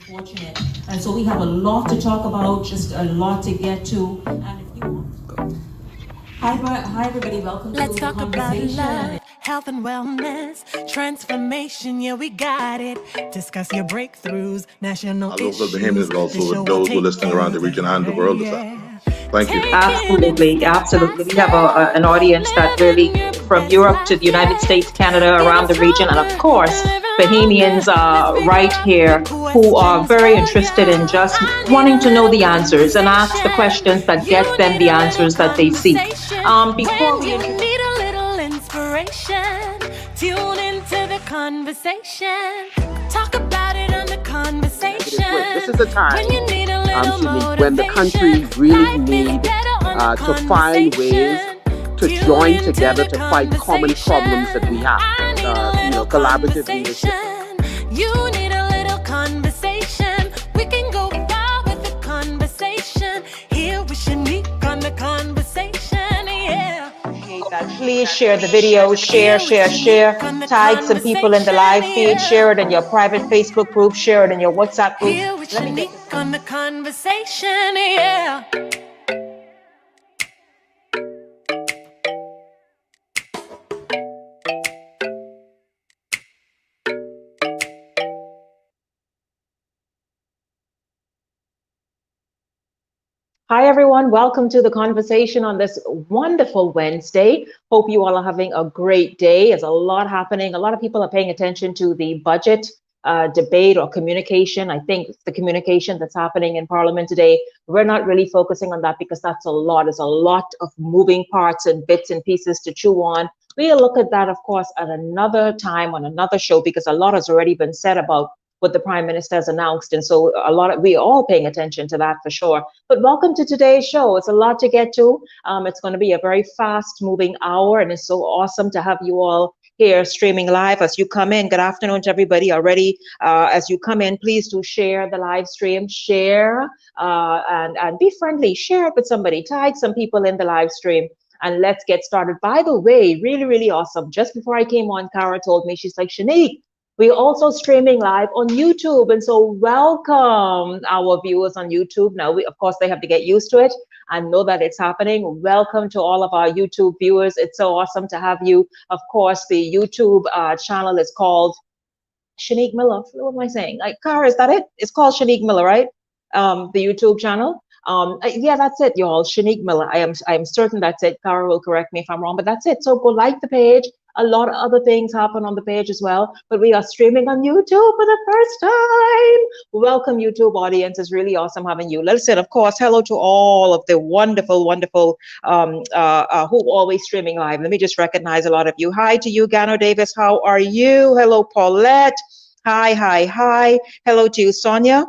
fortunate. And so we have a lot to talk about, just a lot to get to. And if you want, hi everybody, welcome to the conversation. Love, health and wellness, transformation, yeah, we got it. Discuss your breakthroughs, national issues. Local Bahamians, but also those who are listening around the region and the world as well. Thank you. Absolutely, absolutely. We have an audience that really from Europe to the United States, Canada, around the region, and of course, Bahamians right here who are very interested in just wanting to know the answers and ask the questions that get them the answers that they seek. Before we need a little inspiration, tune into the conversation. Talk about it on the conversation. This is the time, when the country really need to find ways to join together to fight common problems that we have. Collaborative leadership. You need a little conversation. We can go far with the conversation. Here with Shanique on the conversation, yeah. Please share the video, share. Tag some people in the live feed, share it in your private Facebook group, share it in your WhatsApp group. Here with Shanique on the conversation, yeah. Hi, everyone. Welcome to the conversation on this wonderful Wednesday. Hope you all are having a great day. There's a lot happening. A lot of people are paying attention to the budget debate or communication. I think it's the communication that's happening in Parliament today. We're not really focusing on that because that's a lot. There's a lot of moving parts and bits and pieces to chew on. We'll look at that, of course, at another time on another show because a lot has already been said about what the Prime Minister has announced. And so we're all paying attention to that for sure. But welcome to today's show. It's a lot to get to. It's going to be a very fast moving hour, and it's so awesome to have you all here streaming live as you come in. Good afternoon to everybody already. As you come in, please do share the live stream, share and be friendly, share it with somebody, tag some people in the live stream. And let's get started. By the way, really, really awesome. Just before I came on, Cara told me, she's like, Shanique, we're also streaming live on YouTube. And so welcome our viewers on YouTube. Now, of course, they have to get used to it and know that it's happening. Welcome to all of our YouTube viewers. It's so awesome to have you. Of course, the YouTube channel is called Shanique Miller. What am I saying? Like, Cara, is that it? It's called Shanique Miller, right? The YouTube channel. Yeah, that's it, y'all. Shanique Miller. I am certain that's it. Cara will correct me if I'm wrong, but that's it. So go like the page. A lot of other things happen on the page as well, but we are streaming on YouTube for the first time. Welcome, YouTube audience. It's really awesome having you. Let's say, of course, hello to all of the wonderful who always streaming live. Let me just recognize a lot of you. Hi to you, Gano Davis. How are you? Hello, Paulette. Hi. Hello to you, Sonia.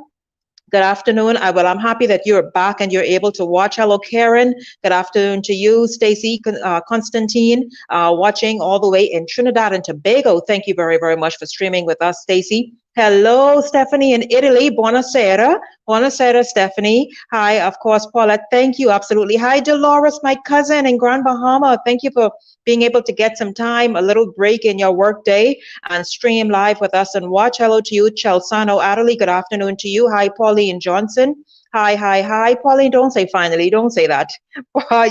Good afternoon. I'm happy that you're back and you're able to watch. Hello, Karen. Good afternoon to you, Stacy, Constantine, watching all the way in Trinidad and Tobago. Thank you very, very much for streaming with us, Stacy. Hello, Stephanie in Italy. Buonasera. Buonasera, Stephanie. Hi, of course, Paulette. Thank you. Absolutely. Hi, Dolores, my cousin in Grand Bahama. Thank you for being able to get some time, a little break in your work day and stream live with us and watch. Hello to you, Chelsano Adderley. Good afternoon to you. Hi, Pauline Johnson. Hi. Pauline, don't say finally. Don't say that.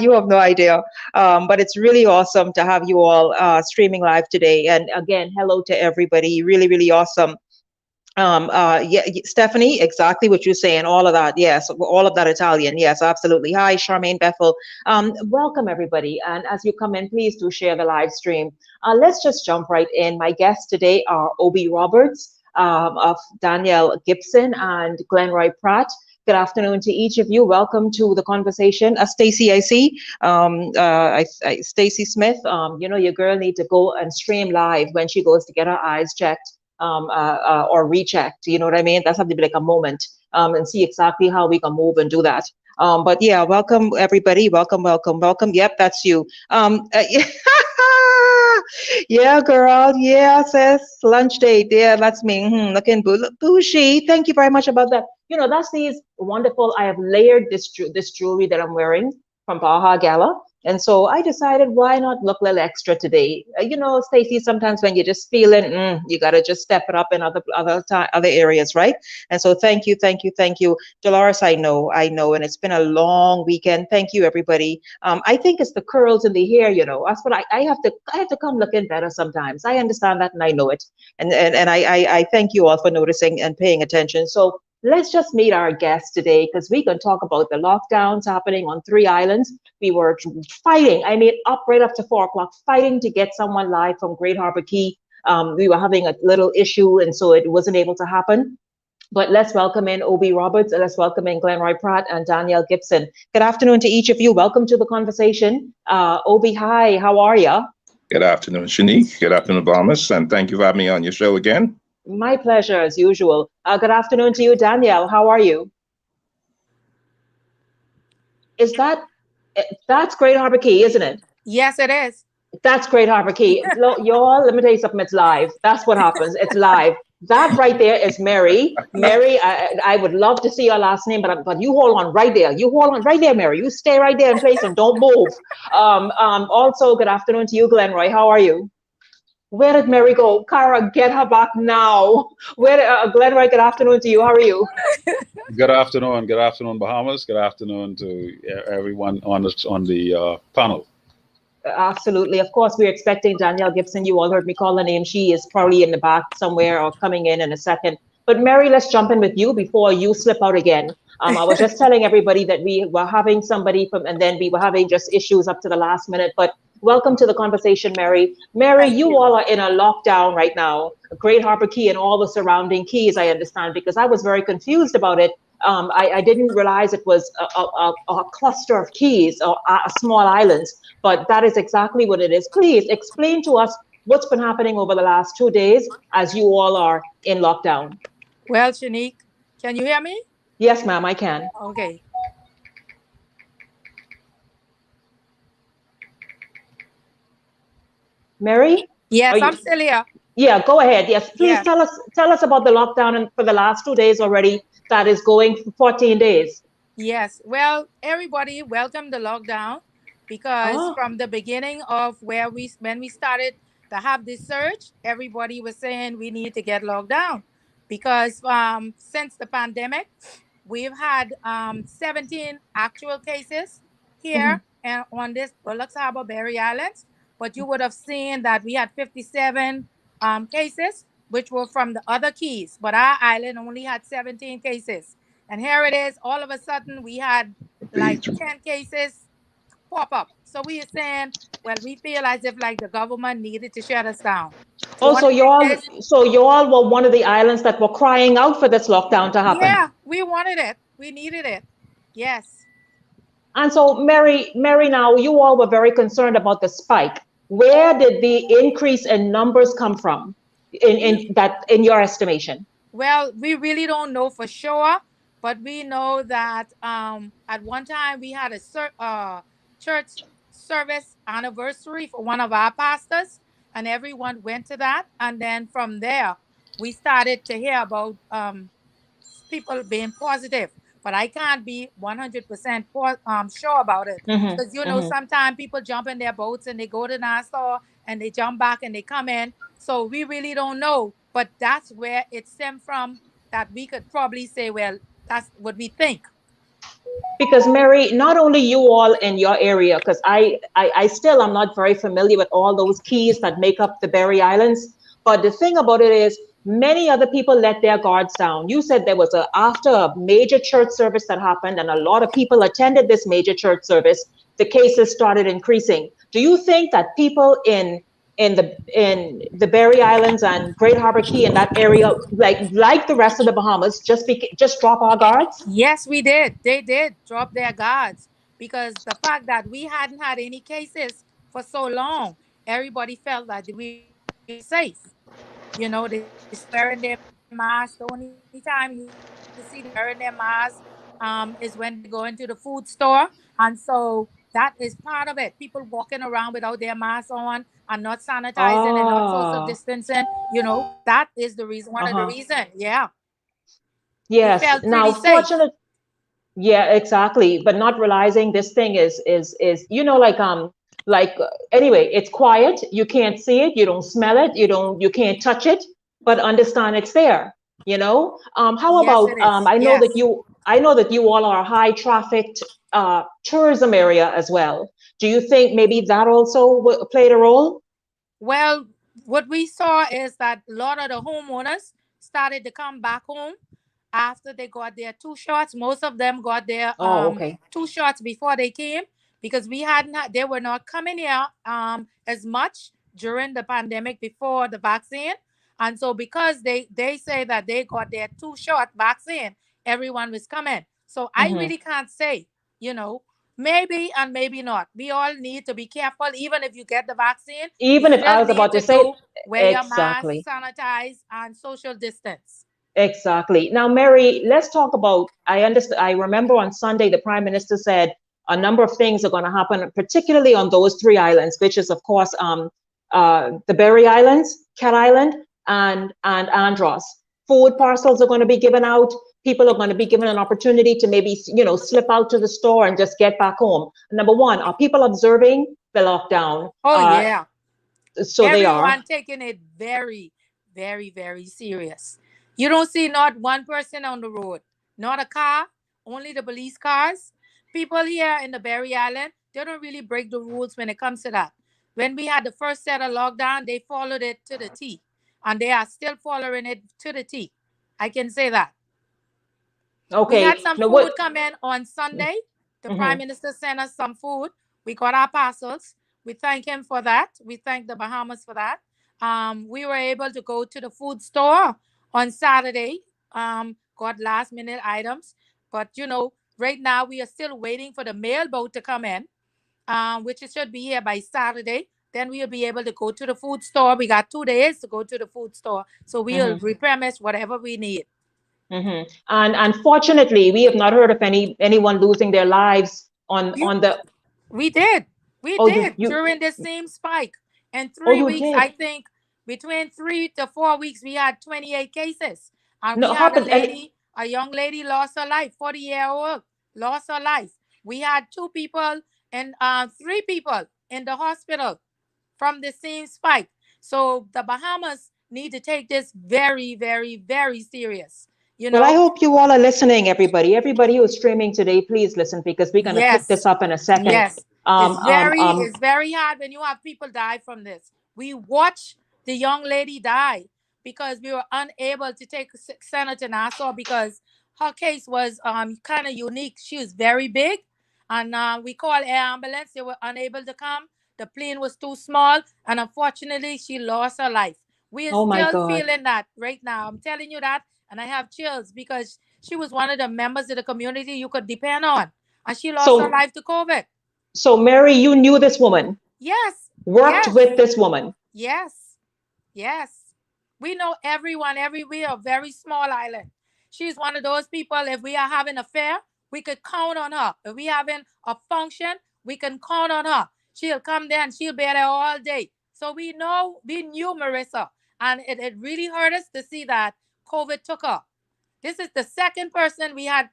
You have no idea. But it's really awesome to have you all streaming live today. And again, hello to everybody. Really, really awesome. Yeah, Stephanie, exactly what you're saying, all of that. Yes, all of that Italian. Yes, absolutely. Hi, Charmaine Bethel. Welcome everybody. And as you come in, please do share the live stream. Let's just jump right in. My guests today are Obi Roberts, of Danielle Gibson and Glenroy Pratt. Good afternoon to each of you. Welcome to the conversation. Stacy, I see. Stacy Smith, your girl needs to go and stream live when she goes to get her eyes checked. Or rechecked, you know what I mean? That's have to be like a moment and see exactly how we can move and do that. But yeah, welcome everybody. Welcome. Yep, that's you. Yeah, girl. Yeah, sis. Lunch date. Yeah, that's me. Looking bougie. Thank you very much about that. That's these wonderful. I have layered this jewelry that I'm wearing from Baja Gala. And so I decided, why not look a little extra today? You know, Stacey, sometimes when you're just feeling, you got to just step it up in other areas, right? And so thank you, thank you, thank you. Dolores, I know, and it's been a long weekend. Thank you, everybody. I think it's the curls in the hair, you know. That's what I have to come looking better sometimes. I understand that and I know it. And I thank you all for noticing and paying attention. So let's just meet our guest today, because we can talk about the lockdowns happening on 3 islands. We were fighting, up right up to 4 o'clock, fighting to get someone live from Great Harbor Key. We were having a little issue, and so it wasn't able to happen. But let's welcome in Obi Roberts, and let's welcome in Glenroy Pratt and Danielle Gibson. Good afternoon to each of you. Welcome to the conversation. Obi, hi, how are you? Good afternoon, Shanique. Good afternoon, Bahamas, and thank you for having me on your show again. My pleasure, as usual. Good afternoon to you, Danielle. How are you? That's Great Harbor Key, isn't it? Yes, it is. That's Great Harbor Key. Y'all, let me tell you something. It's live. That's what happens. It's live. That right there is Mary. Mary, I would love to see your last name, but you hold on right there. You hold on right there, Mary. You stay right there in place and don't move. Also, good afternoon to you, Glenroy. How are you? Where did Mary go? Cara, get her back now. Glenroy, good afternoon to you. How are you? Good afternoon. Good afternoon, Bahamas. Good afternoon to everyone on the panel. Absolutely. Of course, we're expecting Danielle Gibson. You all heard me call her name. She is probably in the back somewhere or coming in a second. But Mary, let's jump in with you before you slip out again. I was just telling everybody that we were having somebody and then we were having just issues up to the last minute. But welcome to the conversation, Mary. Mary, you all are in a lockdown right now, Great Harbor Key and all the surrounding keys, I understand, because I was very confused about it. I didn't realize it was a cluster of keys or small islands, but that is exactly what it is. Please explain to us what's been happening over the last 2 days as you all are in lockdown. Well, Shanique, can you hear me? Yes, ma'am, I can. Okay. Mary? Yes, I'm still here. Yeah, go ahead. Yes, please tell us about the lockdown and for the last 2 days already that is going for 14 days. Yes. Well, everybody, welcome the lockdown, because from the beginning of when we started to have this surge, everybody was saying we need to get locked down, because since the pandemic, we've had 17 actual cases here and on this Bullocks Harbor Berry Islands, but you would have seen that we had 57 cases, which were from the other keys, but our island only had 17 cases. And here it is, all of a sudden we had like 10 cases pop up. So we are saying, well, we feel as if like the government needed to shut us down. So you all were one of the islands that were crying out for this lockdown to happen. Yeah, we wanted it. We needed it. Yes. And so Mary, now you all were very concerned about the spike. Where did the increase in numbers come from in your estimation? Well, we really don't know for sure, but we know that at one time we had a church service anniversary for one of our pastors, and everyone went to that. And then from there, we started to hear about people being positive. But I can't be 100% sure about it, because sometimes people jump in their boats and they go to Nassau and they jump back and they come in. So we really don't know. But that's where it stemmed from, that we could probably say, well, that's what we think. Because Mary, not only you all in your area, because I still am not very familiar with all those keys that make up the Berry Islands. But the thing about it is, many other people let their guards down. You said there was after a major church service that happened, and a lot of people attended this major church service, the cases started increasing. Do you think that people in the Berry Islands and Great Harbor Key in that area, like the rest of the Bahamas, just drop our guards? Yes, we did. They did drop their guards, because the fact that we hadn't had any cases for so long, everybody felt that we were safe. You know, they're wearing their masks. The only time you see them wearing their masks is when they go into the food store. And so that is part of it. People walking around without their masks on and not sanitizing and not social distancing. You know, that is the reason, one of the reasons. Yeah. Yes. Now, Yeah, exactly. But not realizing this thing is anyway, it's quiet. You can't see it. You don't smell it. You can't touch it. But understand it's there. How Yes, about it is. Yes. I know that you all are a high trafficked tourism area as well. Do you think maybe that also played a role? Well, what we saw is that a lot of the homeowners started to come back home after they got their 2 shots. Most of them got their Oh, okay. 2 shots before they came, because they were not coming here as much during the pandemic before the vaccine. And so because they say that they got their 2 shot vaccine, everyone was coming. So I Hmm. really can't say, you know, maybe and maybe not. We all need to be careful. Even if you get the vaccine, you Even if I still was about need to to say, wear your mask, exactly. sanitize, and social distance. Exactly. Now, Mary, let's talk about. I understand. I remember on Sunday, the Prime Minister said a number of things are going to happen, particularly on those three islands, which is, of course, the Berry Islands, Cat Island, and Andros. Food parcels are going to be given out. People are going to be given an opportunity to maybe, slip out to the store and just get back home. Number one, are people observing the lockdown? Oh yeah. So they are. Everyone taking it very, very, very serious. You don't see not one person on the road, not a car, only the police cars. People here in the Berry Island, they don't really break the rules when it comes to that. When we had the first set of lockdown, they followed it to the T, and they are still following it to the T. I can say that. We had Okay. some Now what? food come in on Sunday. The Prime Mhm. Minister sent us some food. We got our parcels. We thank him for that. We thank the Bahamas for that. We were able to go to the food store on Saturday. Got last minute items. But right now we are still waiting for the mail boat to come in, which it should be here by Saturday. Then we'll be able to go to the food store. We got 2 days to go to the food store. So we'll Mhm. replenish whatever we need. Hmm. And unfortunately, we have not heard of anyone losing their lives You on the. We did. We Oh, you did you. during the same spike. In Oh, three you weeks, I did. think between 3 to 4 weeks, we had 28 cases. And we No, had happened. And a young lady lost her life, 40-year-old, lost her life. We had 2 people and 3 people in the hospital from the same spike. So the Bahamas need to take this very, very, very serious. You well, I know, hope you all are listening, everybody. Everybody who's streaming today, please listen because we're gonna pick this Yes, up in a second. yes. Um, It's um, very, um. it's very hard when you have people die from this. We watched the young lady die because we were unable to take Senator Nassau because her case was kind of unique. She was very big, and we called air ambulance. They were unable to come. The plane was too small, and unfortunately, she lost her life. We are Oh my still God. feeling that right now. I'm telling you that, and I have chills because she was one of the members of the community you could depend on, and she lost her So life to COVID. so Mary, you knew this woman, Yes, worked yes, with this woman. yes, yes. We know everyone, we are a very small island. She's one of those people, if we are having a fair, we could count on her. If we having a function, we can count on her. She'll come there and she'll be there all day. So we knew Marissa. And it really hurt us to see that COVID took her. This is the second person we had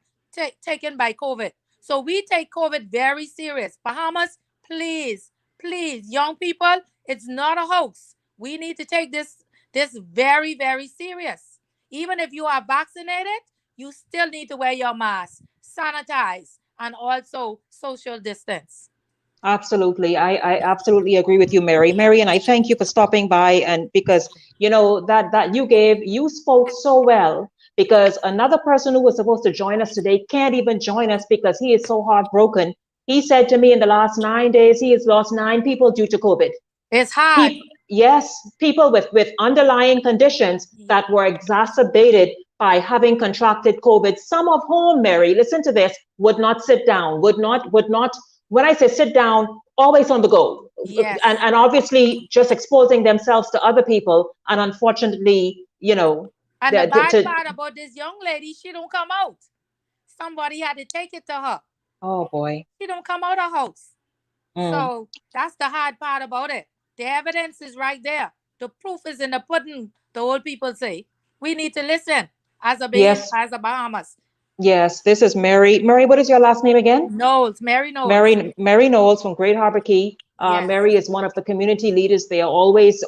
taken by COVID. So we take COVID very serious. Bahamas, please, please, young people, it's not a hoax. We need to take this very, very serious. Even if you are vaccinated, you still need to wear your mask, sanitize, and also social distance. Absolutely. I absolutely agree with you, Mary. Mary, and I thank you for stopping by and because that you spoke so well because another person who was supposed to join us today can't even join us because he is so heartbroken. He said to me in the last 9 days he has lost 9 people due to COVID. It's hard. People, yes, people with underlying conditions that were exacerbated by having contracted COVID. Some of whom, Mary, listen to this, would not sit down, would not. When I say sit down, always on the go, Yes. and obviously just exposing themselves to other people. And unfortunately, And the bad to part about this young lady, she don't come out. Somebody had to take it to her. oh boy. She don't come out of house. Mm. So that's the hard part about it. The evidence is right there. The proof is in the pudding, the old people say. We need to listen as a Yes. as a Bahamas. Yes, this is Mary. Mary, what is your last name again? Knowles, Mary Knowles. Mary Knowles from Great Harbor Key. Yes. Mary is one of the community leaders. They are always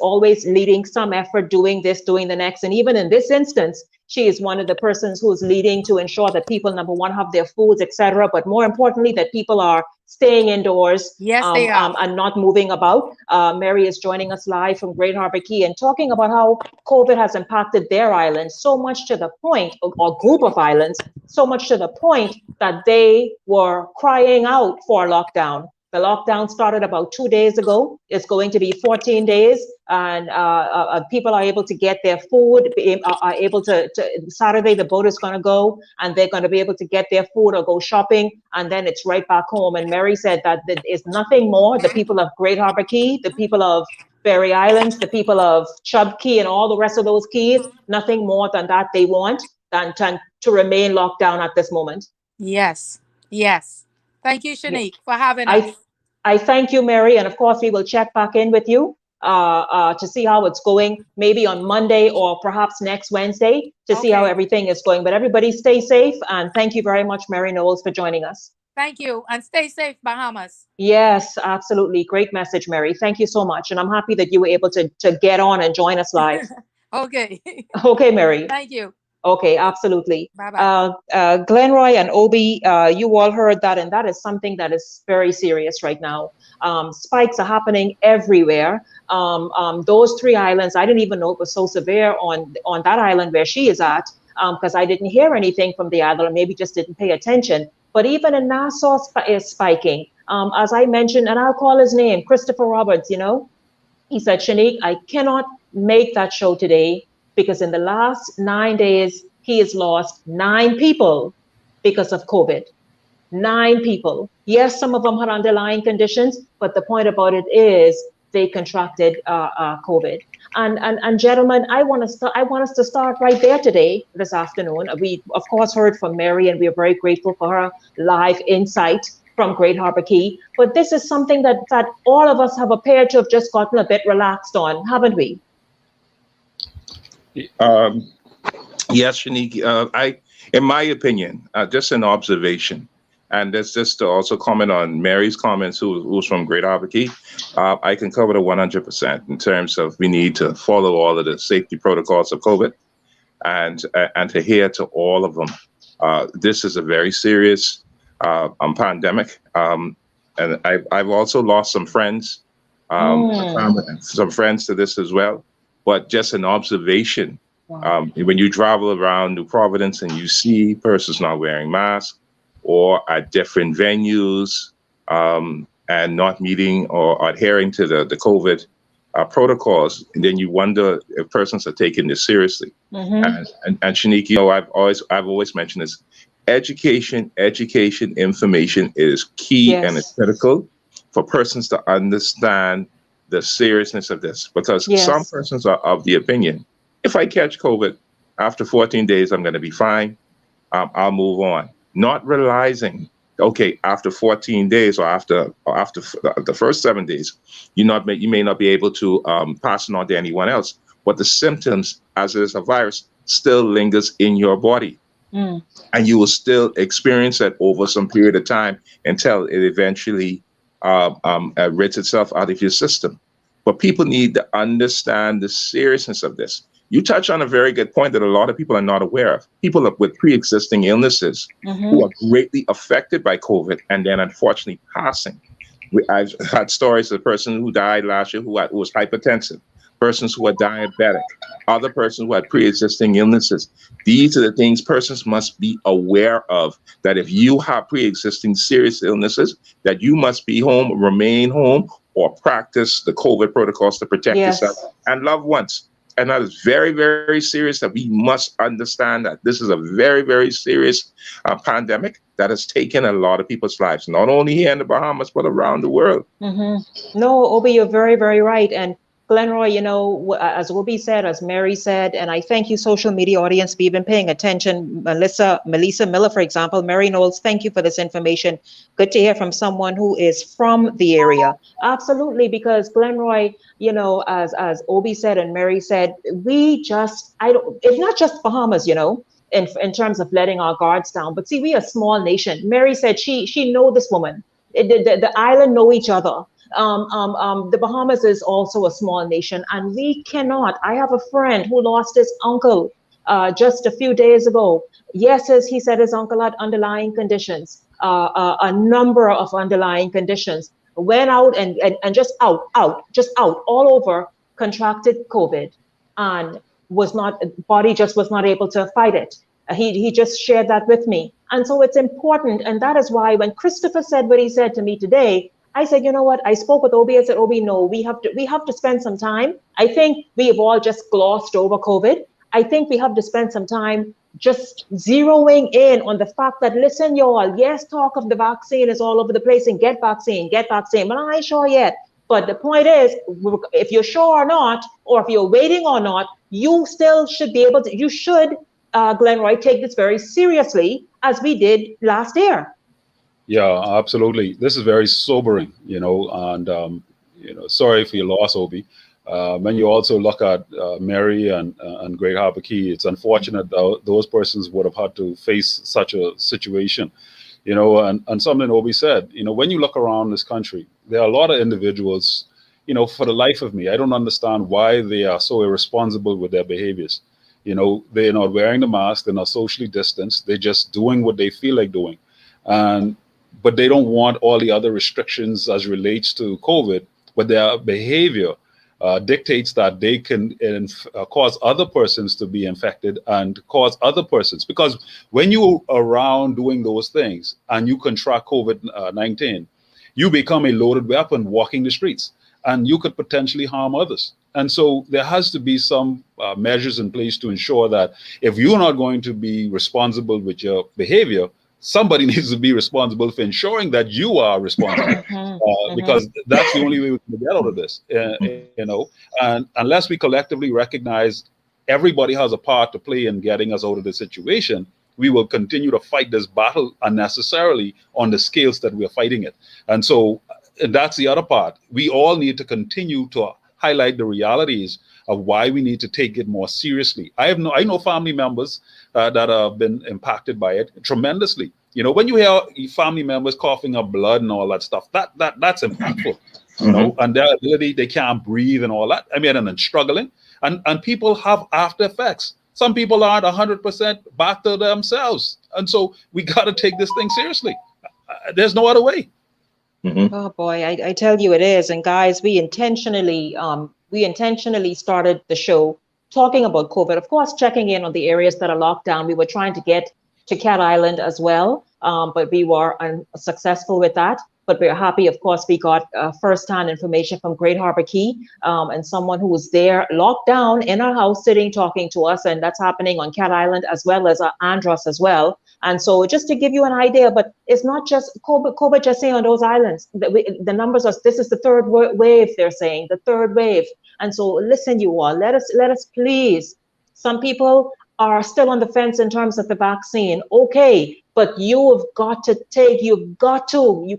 leading some effort, doing this, doing the next. And even in this instance, she is one of the persons who's leading to ensure that people, number one, have their foods, etc. But more importantly, that people are staying indoors. Yes, they are. And not moving about. Mary is joining us live from Great Harbor Key and talking about how COVID has impacted their island so much to the point, or group of islands, so much to the point that they were crying out for lockdown. The lockdown started about 2 days ago. It's going to be 14 days, and people are able to get their food, are able to Saturday, the boat is going to go, and they're going to be able to get their food or go shopping, and then it's right back home. And Mary said that there is nothing more. The people of Great Harbor Key, the people of Berry Islands, the people of Chub Key, and all the rest of those keys, nothing more than that they want than to remain locked down at this moment. Yes, yes. Thank you, Shanique, for having us. I thank you, Mary, and of course we will check back in with you to see how it's going, maybe on Monday or perhaps next Wednesday to see how everything is going. But everybody stay safe, and thank you very much, Mary Knowles, for joining us. Thank you, and stay safe, Bahamas. Yes, absolutely. Great message, Mary. Thank you so much, and I'm happy that you were able to get on and join us live. Okay. Okay, Mary. Thank you. Okay, absolutely. Bye-bye. Glenroy and Obi, you all heard that, and that is something that is very serious right now. Spikes are happening everywhere. Those 3 islands, I didn't even know it was so severe on that island where she is at, because I didn't hear anything from the other, or maybe just didn't pay attention. But even in Nassau is spiking. As I mentioned, and I'll call his name, Christopher Roberts, he said, Shanique, I cannot make that show today, because in the last 9 days, he has lost 9 people because of COVID. 9 people. Yes, some of them had underlying conditions, but the point about it is they contracted COVID. And gentlemen, I want us to start right there today, this afternoon. We of course heard from Mary, and we are very grateful for her live insight from Great Harbor Key. But this is something that all of us have appeared to have just gotten a bit relaxed on, haven't we? Yes, Shanique. In my opinion, just an observation, and that's just to also comment on Mary's comments, who's from Great Harbor Key. I can cover the 100% in terms of we need to follow all of the safety protocols of COVID, and adhere to all of them. This is a very serious pandemic, and I've also lost some friends, some friends to this as well. But just an observation, when you travel around New Providence and you see persons not wearing masks or at different venues and not meeting or adhering to the COVID protocols, and then you wonder if persons are taking this seriously. And Shanique, I've always mentioned this: education, information is key, and it's critical for persons to understand the seriousness of this, because some persons are of the opinion, if I catch COVID after 14 days, I'm going to be fine. I'll move on. Not realizing, okay, after 14 days or after the first 7 days, you may not be able to pass it on to anyone else, but the symptoms, as it is a virus, still lingers in your body. And you will still experience it over some period of time until it eventually rids itself out of your system. But people need to understand the seriousness of this. You touch on a very good point that a lot of people are not aware of. People with pre-existing illnesses who are greatly affected by COVID and then unfortunately passing. I've had stories of a person who died last year who was hypertensive, persons who are diabetic, other persons who had pre-existing illnesses. These are the things persons must be aware of, that if you have pre-existing serious illnesses, that you must be home, remain home, or practice the COVID protocols to protect yourself and loved ones. And that is very, very serious, that we must understand that this is a very, very serious pandemic that has taken a lot of people's lives, not only here in the Bahamas, but around the world. No, Obi, you're very, very right. And Glenroy, as Obi said, as Mary said, and I thank you, social media audience, for even paying attention. Melissa Miller, for example, Mary Knowles, thank you for this information. Good to hear from someone who is from the area. Absolutely, because Glenroy, as Obi said and Mary said, it's not just Bahamas, in terms of letting our guards down. But see, we are a small nation. Mary said she know this woman. The island know each other. The Bahamas is also a small nation, and we cannot. I have a friend who lost his uncle just a few days ago. Yes, as he said, his uncle had underlying conditions, a number of underlying conditions. Went out and just out all over, contracted COVID, and body just was not able to fight it. He just shared that with me. And so it's important. And that is why when Christopher said what he said to me today, I said, you know what? I spoke with Obi. I said, Obi, no, we have to spend some time. I think we have all just glossed over COVID. I think we have to spend some time just zeroing in on the fact that, listen, y'all, yes, talk of the vaccine is all over the place and get vaccine. But I ain't sure yet. But the point is, if you're sure or not, or if you're waiting or not, you still should be able to, you should, Glenroy, take this very seriously as we did last year. Yeah, absolutely. This is very sobering, and, sorry for your loss, Obi. When you also look at Mary and Great Harbor Key, it's unfortunate that those persons would have had to face such a situation, and something Obi said, when you look around this country, there are a lot of individuals, for the life of me, I don't understand why they are so irresponsible with their behaviors. They're not wearing the mask, they're not socially distanced, they're just doing what they feel like doing. But they don't want all the other restrictions as relates to COVID, but their behavior dictates that they can cause other persons to be infected and cause other persons. Because when you're around doing those things and you contract COVID-19, you become a loaded weapon walking the streets, and you could potentially harm others. And so there has to be some measures in place to ensure that if you're not going to be responsible with your behavior, somebody needs to be responsible for ensuring that you are responsible, because that's the only way we can get out of this, and unless we collectively recognize everybody has a part to play in getting us out of this situation, we will continue to fight this battle unnecessarily on the scales that we're fighting it. And so that's the other part. We all need to continue to highlight the realities of why we need to take it more seriously. I know family members that have been impacted by it tremendously. When you hear family members coughing up blood and all that stuff, that's impactful. And their ability, they can't breathe and all that. I mean, and then struggling, and people have after effects. Some people aren't 100% back to themselves, and so we got to take this thing seriously. There's no other way. Oh boy, I tell you it is. And guys, we intentionally started the show talking about COVID, of course, checking in on the areas that are locked down. We were trying to get to Cat Island as well, but we were unsuccessful with that. But we're happy, of course, we got first-hand information from Great Harbor Key, and someone who was there locked down in our house sitting talking to us, and that's happening on Cat Island as well as Andros as well. And so just to give you an idea, but it's not just COVID just saying on those islands. The numbers are, this is the third wave, they're saying, the third wave. And so listen, you all, let us please, some people are still on the fence in terms of the vaccine. Okay, but you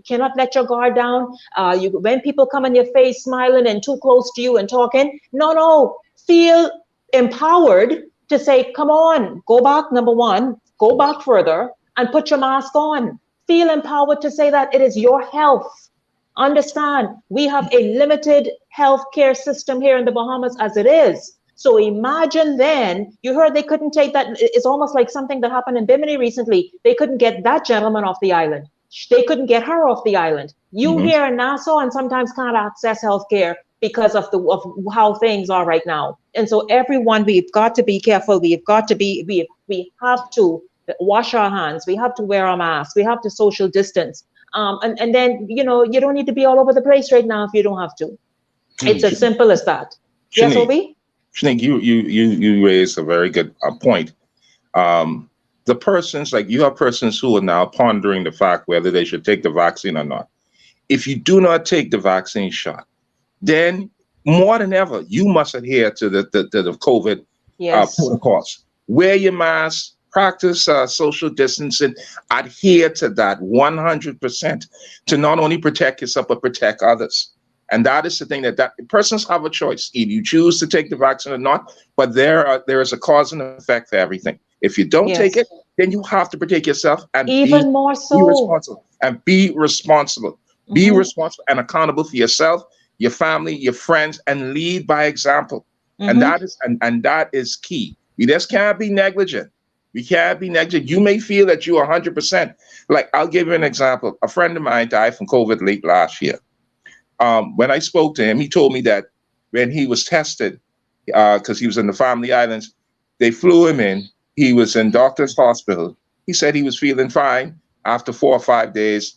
cannot let your guard down. When people come in your face smiling and too close to you and talking, no, feel empowered to say, come on, go back, number one, go back further and put your mask on. Feel empowered to say that it is your health. Understand, we have a limited healthcare system here in the Bahamas as it is. So imagine then, you heard they couldn't take that. It's almost like something that happened in Bimini recently. They couldn't get that gentleman off the island. They couldn't get her off the island. You here in Nassau and sometimes can't access healthcare because of how things are right now. And so everyone, we've got to be careful. We have to wash our hands. We have to wear our masks. We have to social distance. And then, you don't need to be all over the place right now if you don't have to. It's as simple as that. Yes, Obi? Shanique, you raised a very good point. The persons, like you have persons who are now pondering the fact whether they should take the vaccine or not. If you do not take the vaccine shot, then more than ever, you must adhere to the COVID protocols. Wear your mask, practice social distancing, adhere to that 100% to not only protect yourself, but protect others. And that is the thing that persons have a choice. If you choose to take the vaccine or not, but there is a cause and effect for everything. If you don't take Yes. it, then you have to protect yourself and Even more be so. responsible and be responsible. Be Mhm. responsible and accountable for yourself, your family, your friends, and lead by example. And Mhm. that is key. We just can't be negligent. We can't be negligent. You may feel that you're 100%. Like, I'll give you an example. A friend of mine died from COVID late last year. When I spoke to him, he told me that when he was tested, because he was in the Family Islands, they flew him in. He was in doctor's hospital. He said he was feeling fine after 4 or 5 days.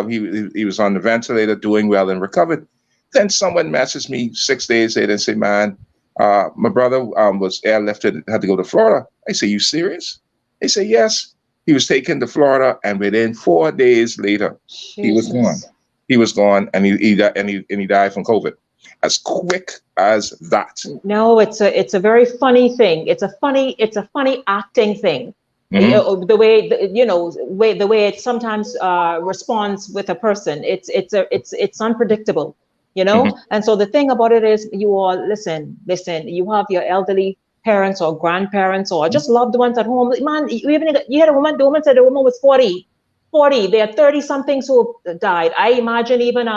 He was on the ventilator, doing well, and recovered. Then someone messaged me 6 days later and said, "Man, my brother was airlifted, had to go to Florida." I say, "You serious?" They say, "Yes." He was taken to Florida, and within 4 days later, he was gone. Jesus. He was gone, and he died from COVID, as quick as that. No, it's a very funny thing. It's a funny acting thing. Mhm. The way the way it sometimes responds with a person. It's unpredictable, you know. Mhm. And so the thing about it is, you all listen. You have your elderly parents or grandparents or just loved ones at home. Man, you had a woman. The woman said the woman was 40. 40. There are 30 somethings who died. I imagine even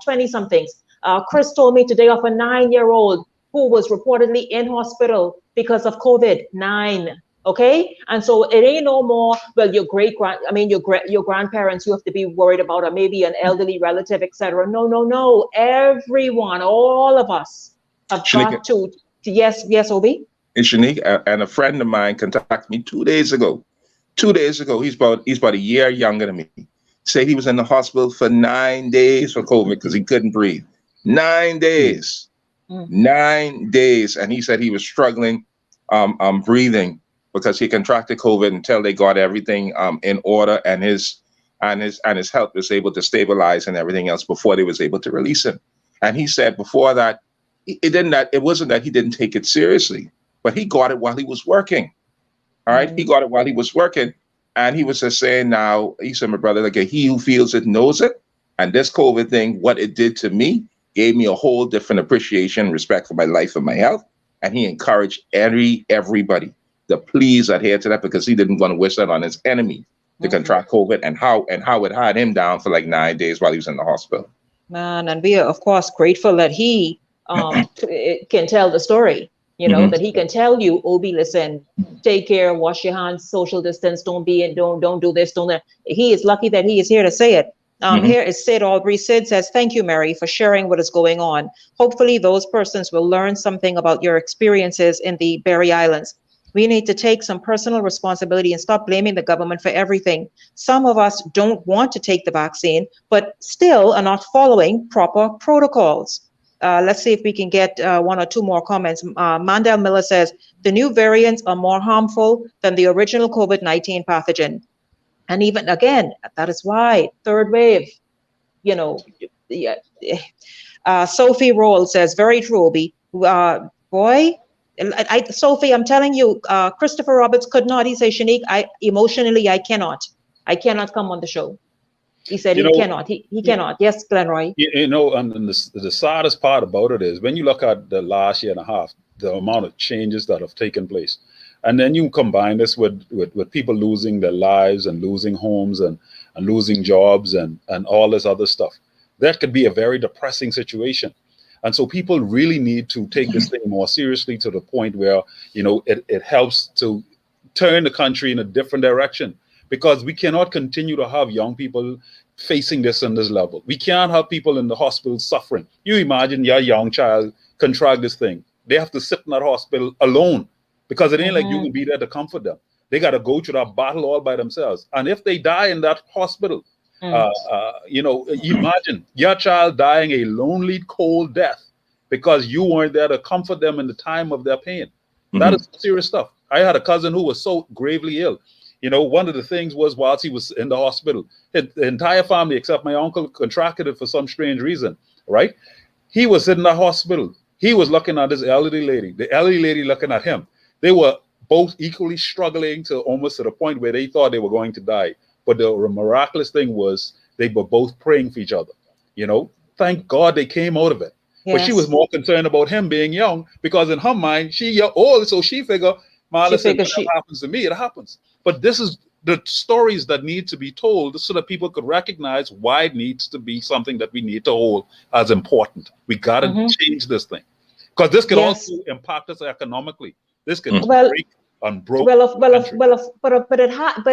20 somethings. Chris told me today of a 9-year-old who was reportedly in hospital because of COVID. 9. Okay, and so it ain't no more. Well, your grandparents you have to be worried about, or maybe an elderly relative, etc. No, no, no. Everyone, all of us have Shanika, got to. Yes, Obi. it's unique. And a friend of mine contacted me 2 days ago. 2 days ago, he's about a year younger than me. Say he was in the hospital for 9 days for COVID because he couldn't breathe. 9 days, Mm. 9 days, and he said he was struggling breathing because he contracted COVID until they got everything in order, and his health was able to stabilize and everything else before they was able to release him. And he said before that, it wasn't that he didn't take it seriously, but he got it while he was working. All right, he got it while he was working, and he was just saying, now he said, "My brother, like, he who feels it knows it, and this COVID thing, what it did to me, gave me a whole different appreciation, respect for my life and my health." And he encouraged everybody to please adhere to that, because he didn't want to wish that on his enemy to contract COVID, and how it had him down for like 9 days while he was in the hospital. Man, and we are of course grateful that he can tell the story. You know, that he can tell you, Obi, listen, take care, wash your hands, social distance, don't do this, don't that. He is lucky that he is here to say it. Here is Sid Aubrey. Sid says, "Thank you, Mary, for sharing what is going on. Hopefully those persons will learn something about your experiences in the Berry Islands. We need to take some personal responsibility and stop blaming the government for everything. Some of us don't want to take the vaccine, but still are not following proper protocols." Let's see if we can get one or two more comments. Mandel Miller says, "The new variants are more harmful than the original COVID-19 pathogen. And even again, that is why third wave, you know, yeah." Sophie Roll says, "Very true, Obi. Sophie, I'm telling you, Christopher Roberts could not. He says, Shanique, I cannot come on the show." He said cannot. He cannot. Yes, Glenroy. And the saddest part about it is when you look at the last year and a half, the amount of changes that have taken place, and then you combine this with people losing their lives and losing homes and losing jobs and all this other stuff, that could be a very depressing situation. And so people really need to take this thing more seriously, to the point where, it helps to turn the country in a different direction. Because we cannot continue to have young people facing this on this level. We can't have people in the hospital suffering. You imagine your young child contract this thing. They have to sit in that hospital alone, because it ain't like you can be there to comfort them. They got to go through that battle all by themselves. And if they die in that hospital, imagine your child dying a lonely, cold death because you weren't there to comfort them in the time of their pain. That is serious stuff. I had a cousin who was so gravely ill. One of the things was, whilst he was in the hospital, the entire family except my uncle contracted it for some strange reason, right? He was in the hospital. He was looking at this elderly lady, the elderly lady looking at him. They were both equally struggling to almost to the point where they thought they were going to die. But the miraculous thing was they were both praying for each other. Thank God they came out of it. Yes. But she was more concerned about him being young, because in her mind, she's old, so she figured Marla said, figures whatever happens to me, it happens. But this is the stories that need to be told so that people could recognize why it needs to be something that we need to hold as important. We got to change this thing. Because this can also impact us economically. This can break and broke. But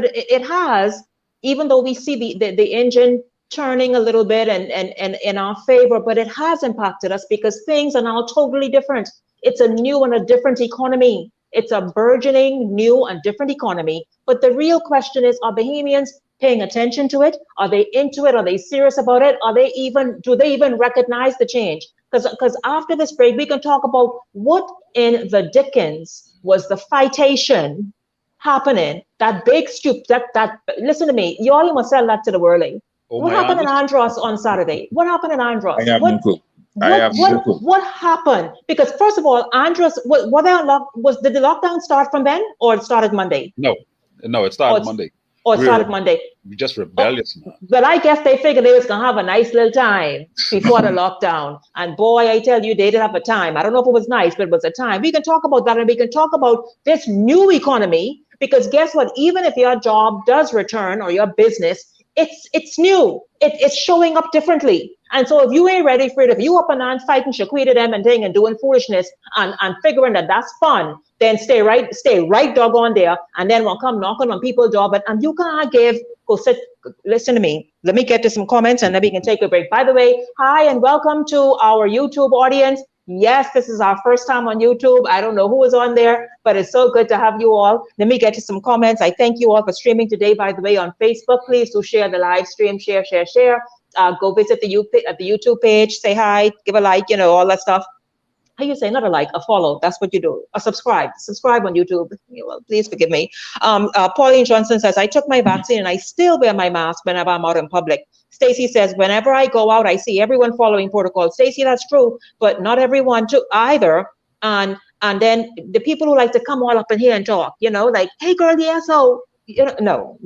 it has, even though we see the engine turning a little bit and in our favor, but it has impacted us because things are now totally different. It's a new and a different economy. It's a burgeoning, new and different economy. But the real question is, are Bahamians paying attention to it? Are they into it? Are they serious about it? Do they even recognize the change? Because after this break, we can talk about what in the Dickens was the citation happening, that big stoop, listen to me, you all must sell that to the world. What happened in Andros on Saturday? What happened in Andros? I have no clue. What happened? Because first of all, Andros, did the lockdown start from then, or it started Monday? No, it started Monday. Or it started Monday. We're just rebellious now. But I guess they figured they was gonna have a nice little time before the lockdown. And boy, I tell you, they did have a time. I don't know if it was nice, but it was a time. We can talk about that, and we can talk about this new economy, because guess what? Even if your job does return or your business, it's new. It's showing up differently. And so if you ain't ready for it, if you up and fighting Shaquita them and thing and doing foolishness and figuring that that's fun, then stay right doggone there, and then we'll come knocking on people's door. And you can't listen to me. Let me get to some comments and then we can take a break. By the way, hi and welcome to our YouTube audience. Yes, this is our first time on YouTube. I don't know who is on there, but it's so good to have you all. Let me get to some comments. I thank you all for streaming today, by the way, on Facebook. Please do share the live stream, share. Go visit the YouTube page, say hi, give a like, all that stuff. How you say, not a like, a follow, that's what you do. A subscribe on YouTube. Well, please forgive me. Pauline Johnson says, I took my vaccine and I still wear my mask whenever I'm out in public. Stacy says, whenever I go out, I see everyone following protocol. Stacy, that's true, but not everyone too either. And then the people who like to come all up in here and talk, like, hey girl, yeah, so no.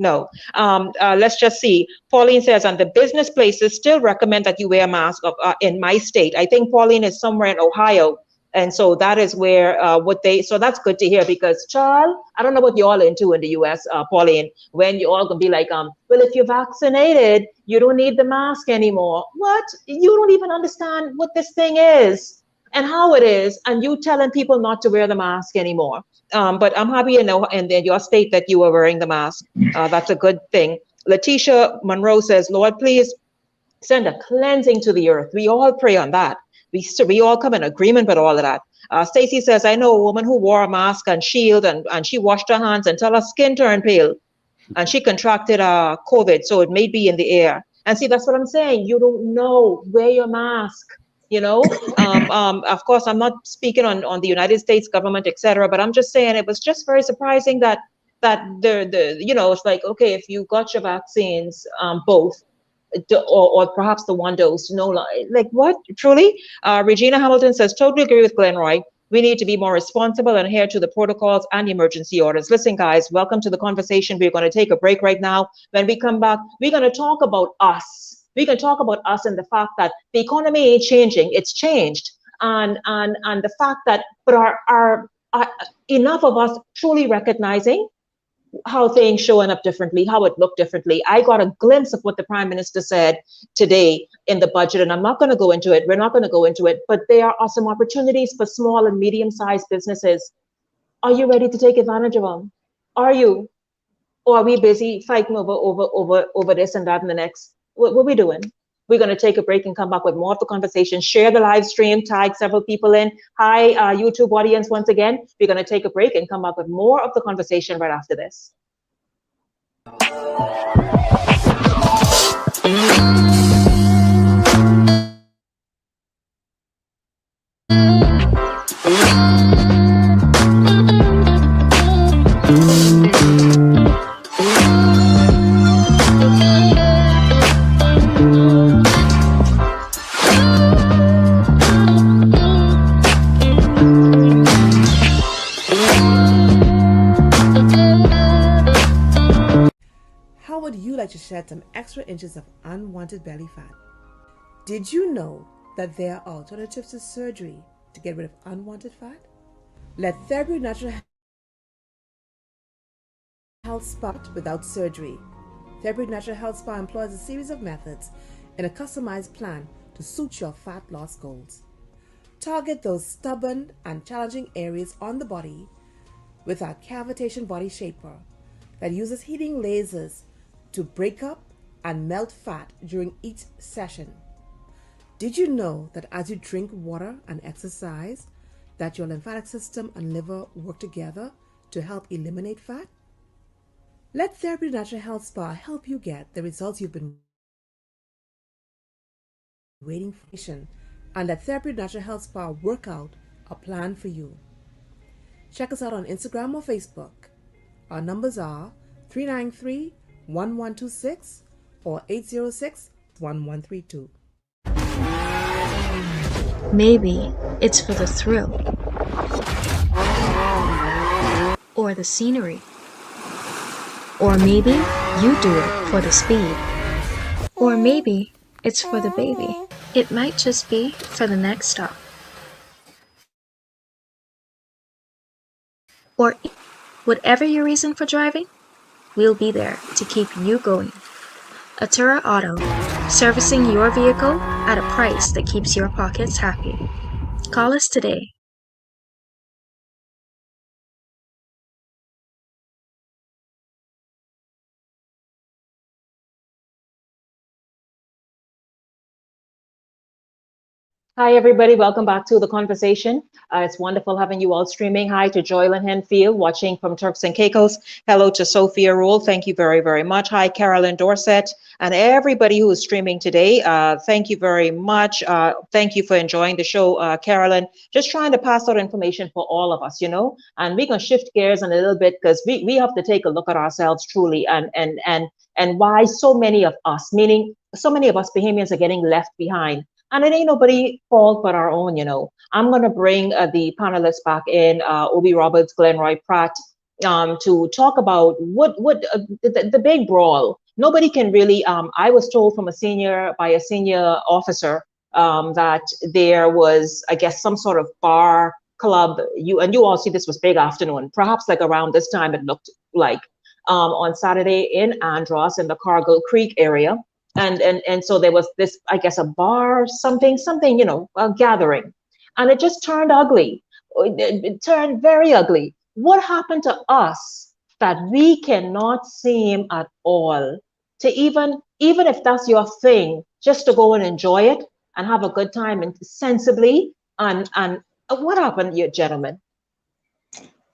Let's just see. Pauline says, and the business places still recommend that you wear a mask in my state. I think Pauline is somewhere in Ohio. And so that is where so that's good to hear, because Charles, I don't know what you all into in the US, Pauline, when you all gonna be like, well, if you're vaccinated, you don't need the mask anymore. What? You don't even understand what this thing is and how it is, and you telling people not to wear the mask anymore. But I'm happy in your state that you are wearing the mask. That's a good thing. Letitia Monroe says, Lord, please send a cleansing to the earth. We all pray on that. We all come in agreement with all of that. Stacy says, I know a woman who wore a mask and shield, and she washed her hands until her skin turned pale, and she contracted COVID, so it may be in the air. And see, that's what I'm saying. You don't know. Wear your mask. Of course, I'm not speaking on the United States government, etc., but I'm just saying it was just very surprising that it's like, okay, if you got your vaccines, both, or perhaps the one dose, like what, truly? Regina Hamilton says, totally agree with Glenroy. We need to be more responsible and adhere to the protocols and emergency orders. Listen, guys, welcome to the conversation. We're going to take a break right now. When we come back, we're going to talk about us. We can talk about us and the fact that the economy ain't changing, it's changed. And the fact that, but are enough of us truly recognizing how things showing up differently, how it looked differently. I got a glimpse of what the Prime Minister said today in the budget, and I'm not going to go into it. We're not going to go into it, but there are some opportunities for small and medium-sized businesses. Are you ready to take advantage of them? Are you? Or are we busy fighting over this and that and the next? What are we doing? We're going to take a break and come back with more of the conversation. Share the live stream, tag several people in. Hi, YouTube audience, once again. We're going to take a break and come back with more of the conversation right after this. To shed some extra inches of unwanted belly fat. Did you know that there are alternatives to surgery to get rid of unwanted fat? Let Therapy Natural Health Spa without surgery. Therapeutic Natural Health Spa employs a series of methods in a customized plan to suit your fat loss goals. Target those stubborn and challenging areas on the body with our Cavitation Body Shaper that uses heating lasers to break up and melt fat during each session. Did you know that as you drink water and exercise, that your lymphatic system and liver work together to help eliminate fat? Let Therapeutic Natural Health Spa help you get the results you've been waiting for, and let Therapeutic Natural Health Spa work out a plan for you. Check us out on Instagram or Facebook. Our numbers are 393-1126 or 806-1132. Maybe it's for the thrill, or the scenery, or maybe you do it for the speed, or maybe it's for the baby. It might just be for the next stop. Or whatever your reason for driving, we'll be there to keep you going. Atura Auto, servicing your vehicle at a price that keeps your pockets happy. Call us today. Hi, everybody. Welcome back to The Conversation. It's wonderful having you all streaming. Hi to Joylyn Henfield, watching from Turks and Caicos. Hello to Sophia Rule. Thank you very, very much. Hi, Carolyn Dorset, and everybody who is streaming today. Thank you very much. Thank you for enjoying the show, Carolyn. Just trying to pass out information for all of us, you know, and we're going to shift gears in a little bit because we have to take a look at ourselves truly and why so many of us, meaning so many of us Bahamians, are getting left behind. And it ain't nobody fault but our own, you know. I'm going to bring the panelists back in, Obi Roberts, Glenroy Pratt, to talk about the big brawl. Nobody can really, I was told from by a senior officer that there was, I guess, some sort of bar club. You all see this was big afternoon, perhaps like around this time it looked like, on Saturday in Andros in the Cargill Creek area. And so there was this, I guess, a bar, something, you know, a gathering. And it just turned ugly. It turned very ugly. What happened to us that we cannot seem at all to even if that's your thing, just to go and enjoy it and have a good time and sensibly? And what happened, you gentlemen?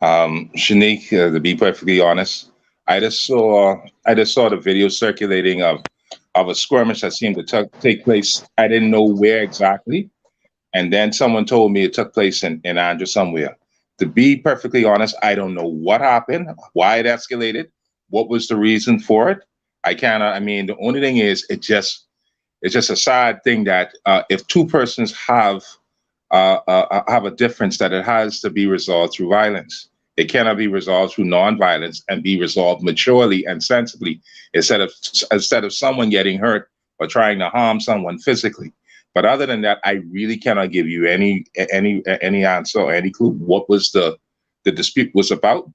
Shanique, to be perfectly honest, I just saw the video circulating of a skirmish that seemed to take place. I didn't know where exactly. And then someone told me it took place in Andros somewhere. To be perfectly honest, I don't know what happened, why it escalated, what was the reason for it. I mean, the only thing is, it's just a sad thing that if two persons have a difference, that it has to be resolved through violence. It cannot be resolved through nonviolence and be resolved maturely and sensibly, instead of someone getting hurt or trying to harm someone physically. But other than that, I really cannot give you any answer or any clue what was the dispute was about.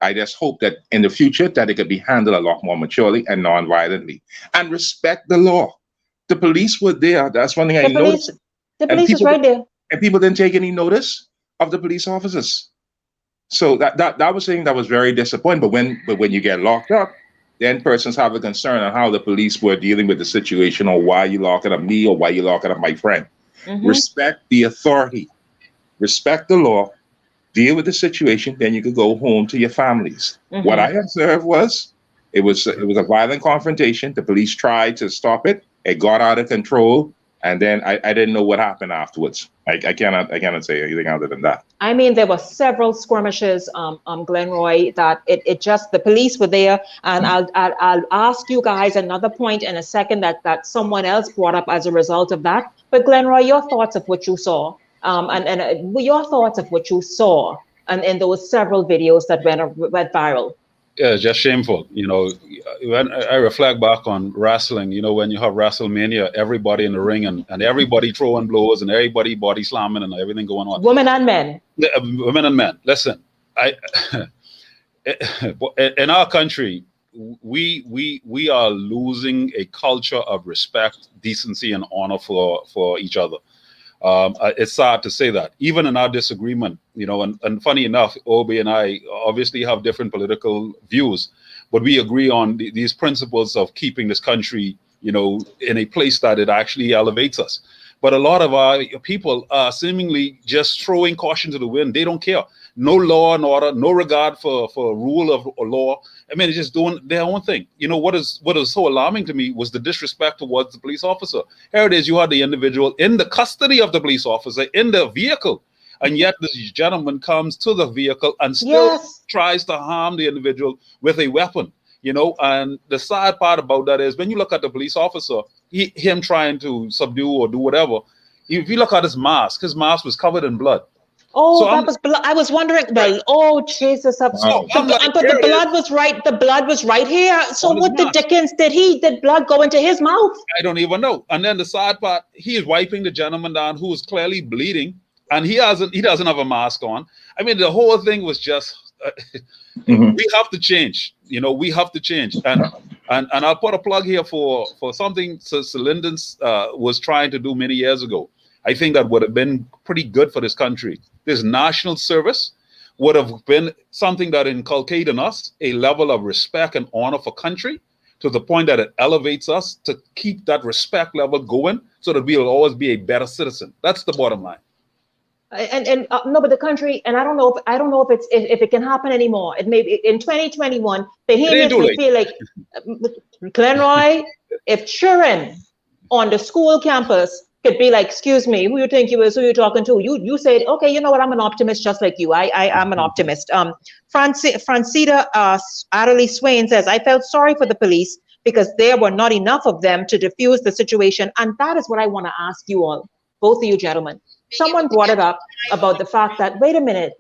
I just hope that in the future that it could be handled a lot more maturely and non-violently, and respect the law. The police were there. That's one thing I noticed. The police was right there, and people didn't take any notice of the police officers. So that was something that was very disappointing. But when you get locked up, then persons have a concern on how the police were dealing with the situation, or why you locking up me, or why you locking up my friend. Mm-hmm. Respect the authority, respect the law, deal with the situation, then you could go home to your families. Mm-hmm. What I observed was it was a violent confrontation. The police tried to stop it. It got out of control. And then I didn't know what happened afterwards. I cannot say anything other than that. I mean, there were several skirmishes, Glenroy, that it just, the police were there. And I'll ask you guys another point in a second that someone else brought up as a result of that. But Glenroy, your thoughts of what you saw, and your thoughts of what you saw in those several videos that went viral. Yeah, just shameful. You know, when I reflect back on wrestling, you know, when you have WrestleMania, everybody in the ring and everybody throwing blows and everybody body slamming and everything going on. Women and men. Women and men. Listen, in our country, we are losing a culture of respect, decency, and honor for each other. It's sad to say that, even in our disagreement, and funny enough, Obi and I obviously have different political views, but we agree on these principles of keeping this country, in a place that it actually elevates us. But a lot of our people are seemingly just throwing caution to the wind. They don't care. No law and order, no regard for rule of law. I mean, it's just doing their own thing. What is so alarming to me was the disrespect towards the police officer. Here it is, you had the individual in the custody of the police officer in the vehicle, and yet this gentleman comes to the vehicle and still tries to harm the individual with a weapon. And the sad part about that is when you look at the police officer, him trying to subdue or do whatever, if you look at his mask was covered in blood. Oh, so that was blood. I was wondering. Well, oh Jesus! But the blood was right. The blood was right here. So what the dickens did blood go into his mouth? I don't even know. And then the sad part, he is wiping the gentleman down who is clearly bleeding, and he doesn't have a mask on. I mean, the whole thing was just. We have to change. We have to change. And I'll put a plug here for something Sir Lyndon was trying to do many years ago. I think that would have been pretty good for this country. This national service would have been something that inculcated in us a level of respect and honor for country, to the point that it elevates us to keep that respect level going, so that we will always be a better citizen. That's the bottom line. And no, but the country, and I don't know if it can happen anymore. It may be in 2021. Bahamians feel like Glenroy, if children on the school campus could be like, excuse me, who you think you is, who you talking to? You said, okay, you know what? I'm an optimist just like you. I'm an optimist. Francita Adderley Swain says, I felt sorry for the police because there were not enough of them to diffuse the situation. And that is what I want to ask you all, both of you gentlemen. Someone brought it up about the fact that, wait a minute,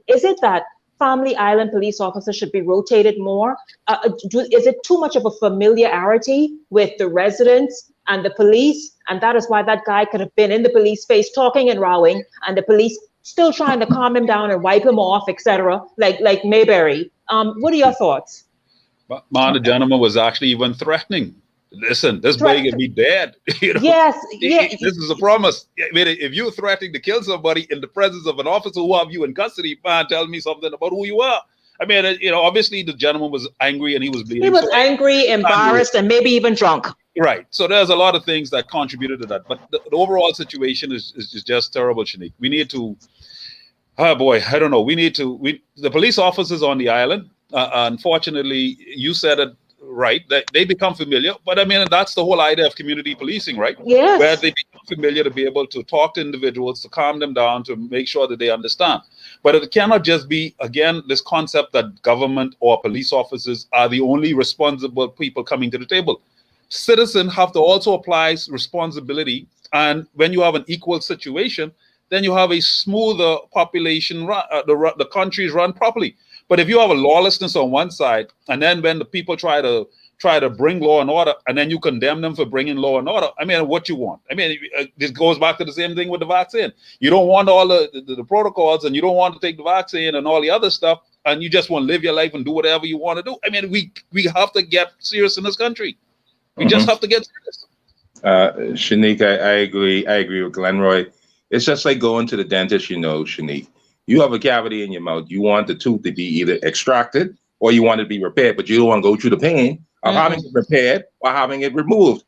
is it that Family Island police officers should be rotated more? Is it too much of a familiarity with the residents and the police? And that is why that guy could have been in the police face talking and rowing, and the police still trying to calm him down and wipe him off, etc. Like Mayberry. What are your thoughts? Man, the gentleman was actually even threatening. Listen, this boy can be dead. Yes. This is a promise. I mean, if you're threatening to kill somebody in the presence of an officer who have you in custody, man, tell me something about who you are. I mean, obviously the gentleman was angry and he was bleeding. He was angry, embarrassed, and maybe even drunk. Right. So there's a lot of things that contributed to that. But the overall situation is just terrible, Shanique. We need to, I don't know. The police officers on the island, unfortunately, you said it right, that they become familiar. But I mean, that's the whole idea of community policing, right? Yes. Where they become familiar to be able to talk to individuals, to calm them down, to make sure that they understand. But it cannot just be, again, this concept that government or police officers are the only responsible people coming to the table. Citizens have to also apply responsibility. And when you have an equal situation, then you have a smoother population, the country is run properly. But if you have a lawlessness on one side, and then when the people try to bring law and order, and then you condemn them for bringing law and order, I mean, what you want? I mean, this goes back to the same thing with the vaccine. You don't want all the protocols, and you don't want to take the vaccine and all the other stuff, and you just want to live your life and do whatever you want to do. I mean, we have to get serious in this country. We just have to get serious. Shanique, I agree with Glenroy. It's just like going to the dentist, Shanique. You have a cavity in your mouth. You want the tooth to be either extracted or you want it to be repaired, but you don't want to go through the pain of having it repaired or having it removed.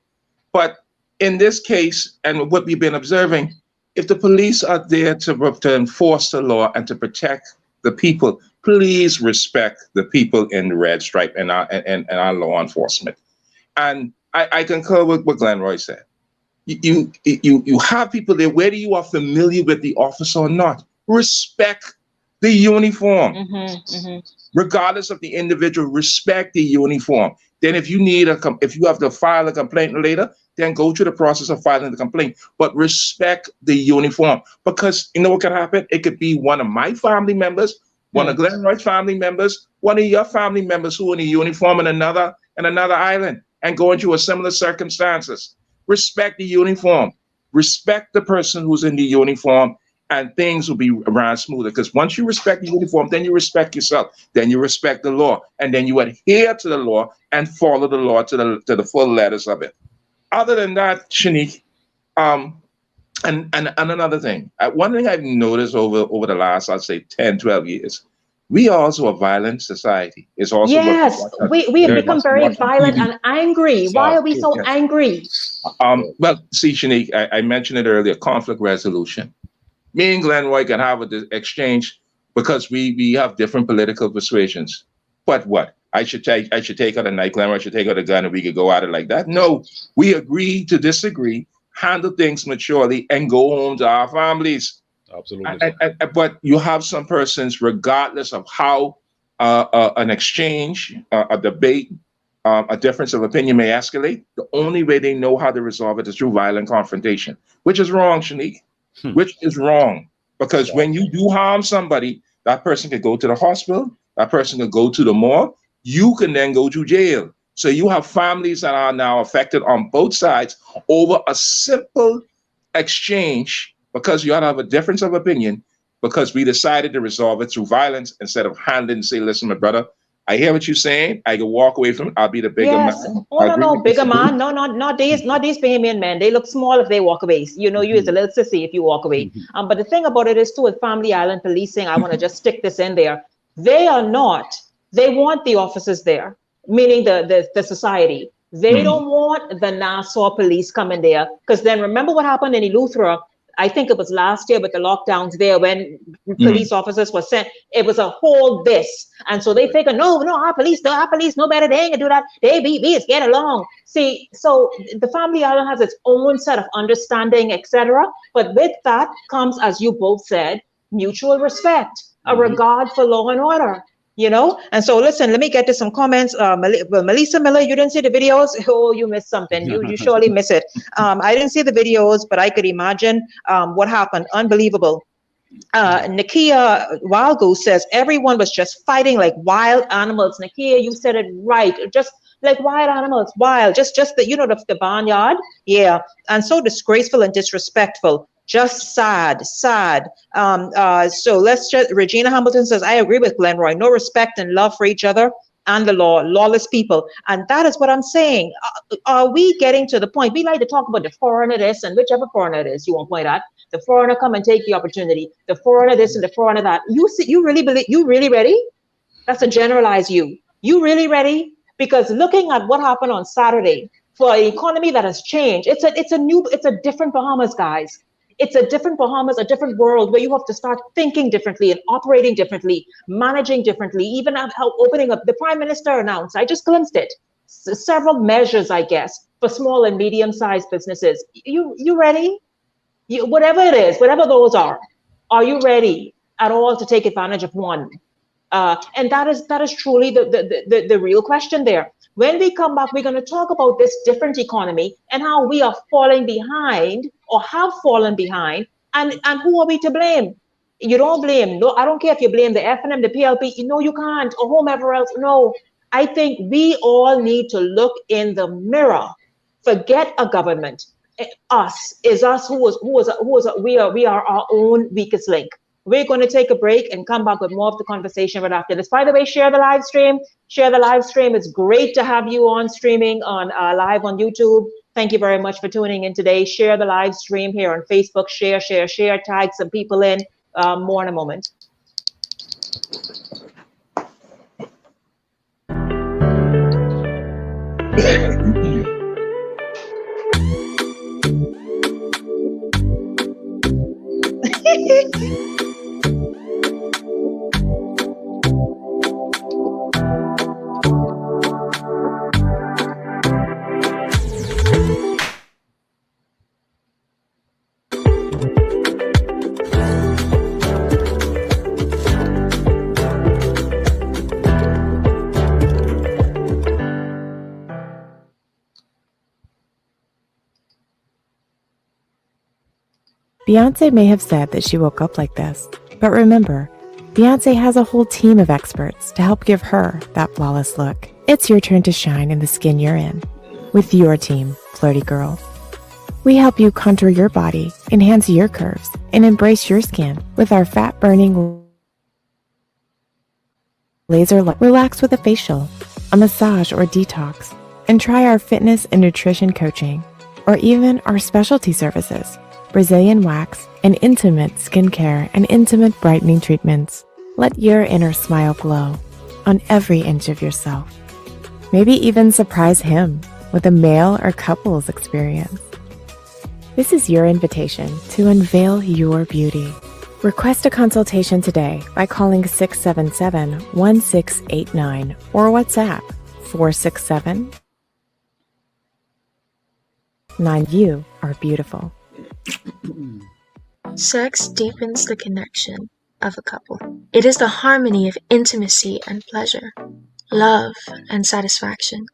But in this case, and what we've been observing, if the police are there to enforce the law and to protect the people, please respect the people in the red stripe and our law enforcement. And I concur with what Glenroy said. You have people there, whether you are familiar with the officer or not, respect the uniform. Regardless of the individual, respect the uniform. Then if you need if you have to file a complaint later, then go through the process of filing the complaint. But respect the uniform, because you know what could happen? It could be one of my family members, one of Glenroy's family members, one of your family members who are in a uniform in another island and going through a similar circumstances. Respect the uniform. Respect the person who's in the uniform and things will be around smoother. Because once you respect the uniform, then you respect yourself, then you respect the law, and then you adhere to the law and follow the law to the full letters of it. Other than that, Shanique, and another thing, one thing I've noticed over the last, I'd say 10, 12 years, we are also a violent society. It's also yes, we have become very violent and angry. Why are we so angry? Well, see, Shanique, I mentioned it earlier, conflict resolution. Me and Glenroy can have an exchange because we have different political persuasions. But what? I should take out a knife, Glenroy should take out a gun, and we could go at it like that? No, we agree to disagree, handle things maturely, and go home to our families. Absolutely. But you have some persons, regardless of how an exchange, a debate, a difference of opinion may escalate, the only way they know how to resolve it is through violent confrontation, which is wrong, Shanique. Which is wrong, because when you do harm somebody, that person could go to the hospital, that person could go to the morgue, you can then go to jail. So you have families that are now affected on both sides over a simple exchange, because you ought to have a difference of opinion, because we decided to resolve it through violence instead of handling and say, listen, my brother, I hear what you're saying. I can walk away from it. I'll be the bigger man. Oh, no, bigger man. No, not these Bahamian men. They look small if they walk away. You know, you is a little sissy if you walk away. But the thing about it is too, with Family Island policing, I want to just stick this in there. They want the officers there, meaning the society. They don't want the Nassau police coming there, because then remember what happened in Eleuthera. I think it was last year with the lockdowns there, when police officers were sent, it was a whole this. And so they figure, no, our police no better, they ain't gonna do that. They be get along. See, so the Family Island has its own set of understanding, etc. But with that comes, as you both said, mutual respect, a regard for law and order. You know, and so listen, let me get to some comments. Melissa Miller, you didn't see the videos? Oh, you missed something. You surely miss it. I didn't see the videos, but I could imagine what happened. Unbelievable. Nakia Wild Goose says everyone was just fighting like wild animals. Nakia, you said it right. Just like wild animals, wild. Just the the barnyard. Yeah, and so disgraceful and disrespectful. Just sad. So let's just, Regina Hamilton says, I agree with Glenroy. No respect and love for each other and the law, lawless people. And that is what I'm saying. Are we getting to the point? We like to talk about the foreigner this, and whichever foreigner it is you won't point at. The foreigner come and take the opportunity. The foreigner this and the foreigner that. You really ready? That's a generalized you. You really ready? Because looking at what happened on Saturday, for an economy that has changed, it's a different Bahamas, guys. It's a different Bahamas, a different world where you have to start thinking differently and operating differently, managing differently, even how opening up. The Prime Minister announced, I just glimpsed it, several measures, I guess, for small and medium-sized businesses. You ready? Whatever it is, whatever those are you ready at all to take advantage of one? And that is truly the real question there. When we come back, we're going to talk about this different economy and how we are falling behind or have fallen behind, and who are we to blame? You don't blame. No, I don't care if you blame the FNM, the PLP. No, you can't, or whomever else. No, I think we all need to look in the mirror. Forget a government. We are our own weakest link. We're going to take a break and come back with more of the conversation right after this. By the way, share the live stream. Share the live stream. It's great to have you on streaming on live on YouTube. Thank you very much for tuning in today. Share the live stream here on Facebook. Share. Tag some people in. More in a moment. Beyonce may have said that she woke up like this, but remember, Beyonce has a whole team of experts to help give her that flawless look. It's your turn to shine in the skin you're in with your team, Flirty Girl. We help you contour your body, enhance your curves, and embrace your skin with our fat-burning laser light. Relax with a facial, a massage or detox, and try our fitness and nutrition coaching, or even our specialty services, Brazilian wax, and intimate skincare and intimate brightening treatments. Let your inner smile glow on every inch of yourself. Maybe even surprise him with a male or couples experience. This is your invitation to unveil your beauty. Request a consultation today by calling 677-1689 or WhatsApp 467-9. You are beautiful. Sex deepens the connection of a couple. It is the harmony of intimacy and pleasure, love and satisfaction.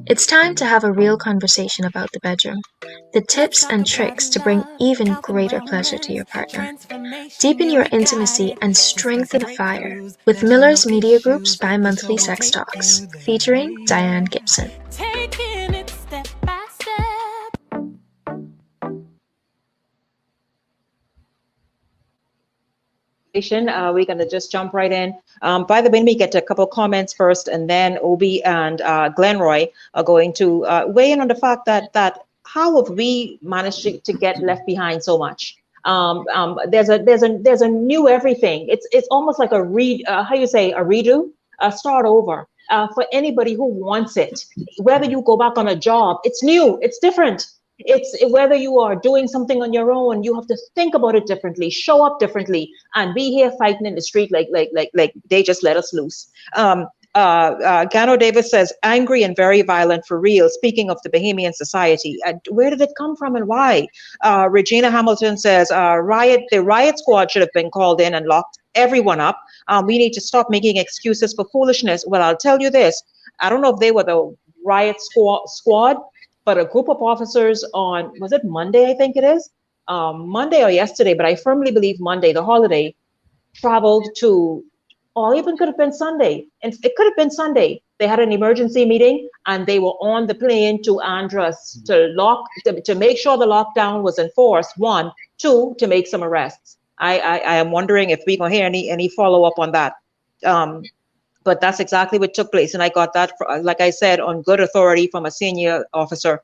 It's time to have a real conversation about the bedroom, the tips and tricks to bring even greater pleasure to your partner. Deepen your intimacy and strengthen the fire with Miller's Media Group's bi-monthly sex talks, featuring Diane Gibson. Taking it step by step. We're going to just jump right in. By the way, we get a couple comments first, and then Obi and Glenroy are going to weigh in on the fact that how have we managed to get left behind so much? There's a new everything. It's almost like a redo, start over. For anybody who wants it, whether you go back on a job, it's new, it's different. It's whether you are doing something on your own, you have to think about it differently, show up differently, and be here fighting in the street like they just let us loose. Gano Davis says, angry and very violent for real. Speaking of the Bahamian society, where did it come from and why? Regina Hamilton says, the riot squad should have been called in and locked everyone up. We need to stop making excuses for foolishness. Well, I'll tell you this. I don't know if they were the riot squad, but a group of officers on, was it Monday, I think it is? Monday or yesterday, but I firmly believe Monday, the holiday, traveled to, or even could have been Sunday. And it could have been Sunday. They had an emergency meeting and they were on the plane to Andros to make sure the lockdown was enforced, 1, 2, to make some arrests. I am wondering if we're going to hear any follow-up on that. But that's exactly what took place. And I got that, like I said, on good authority from a senior officer.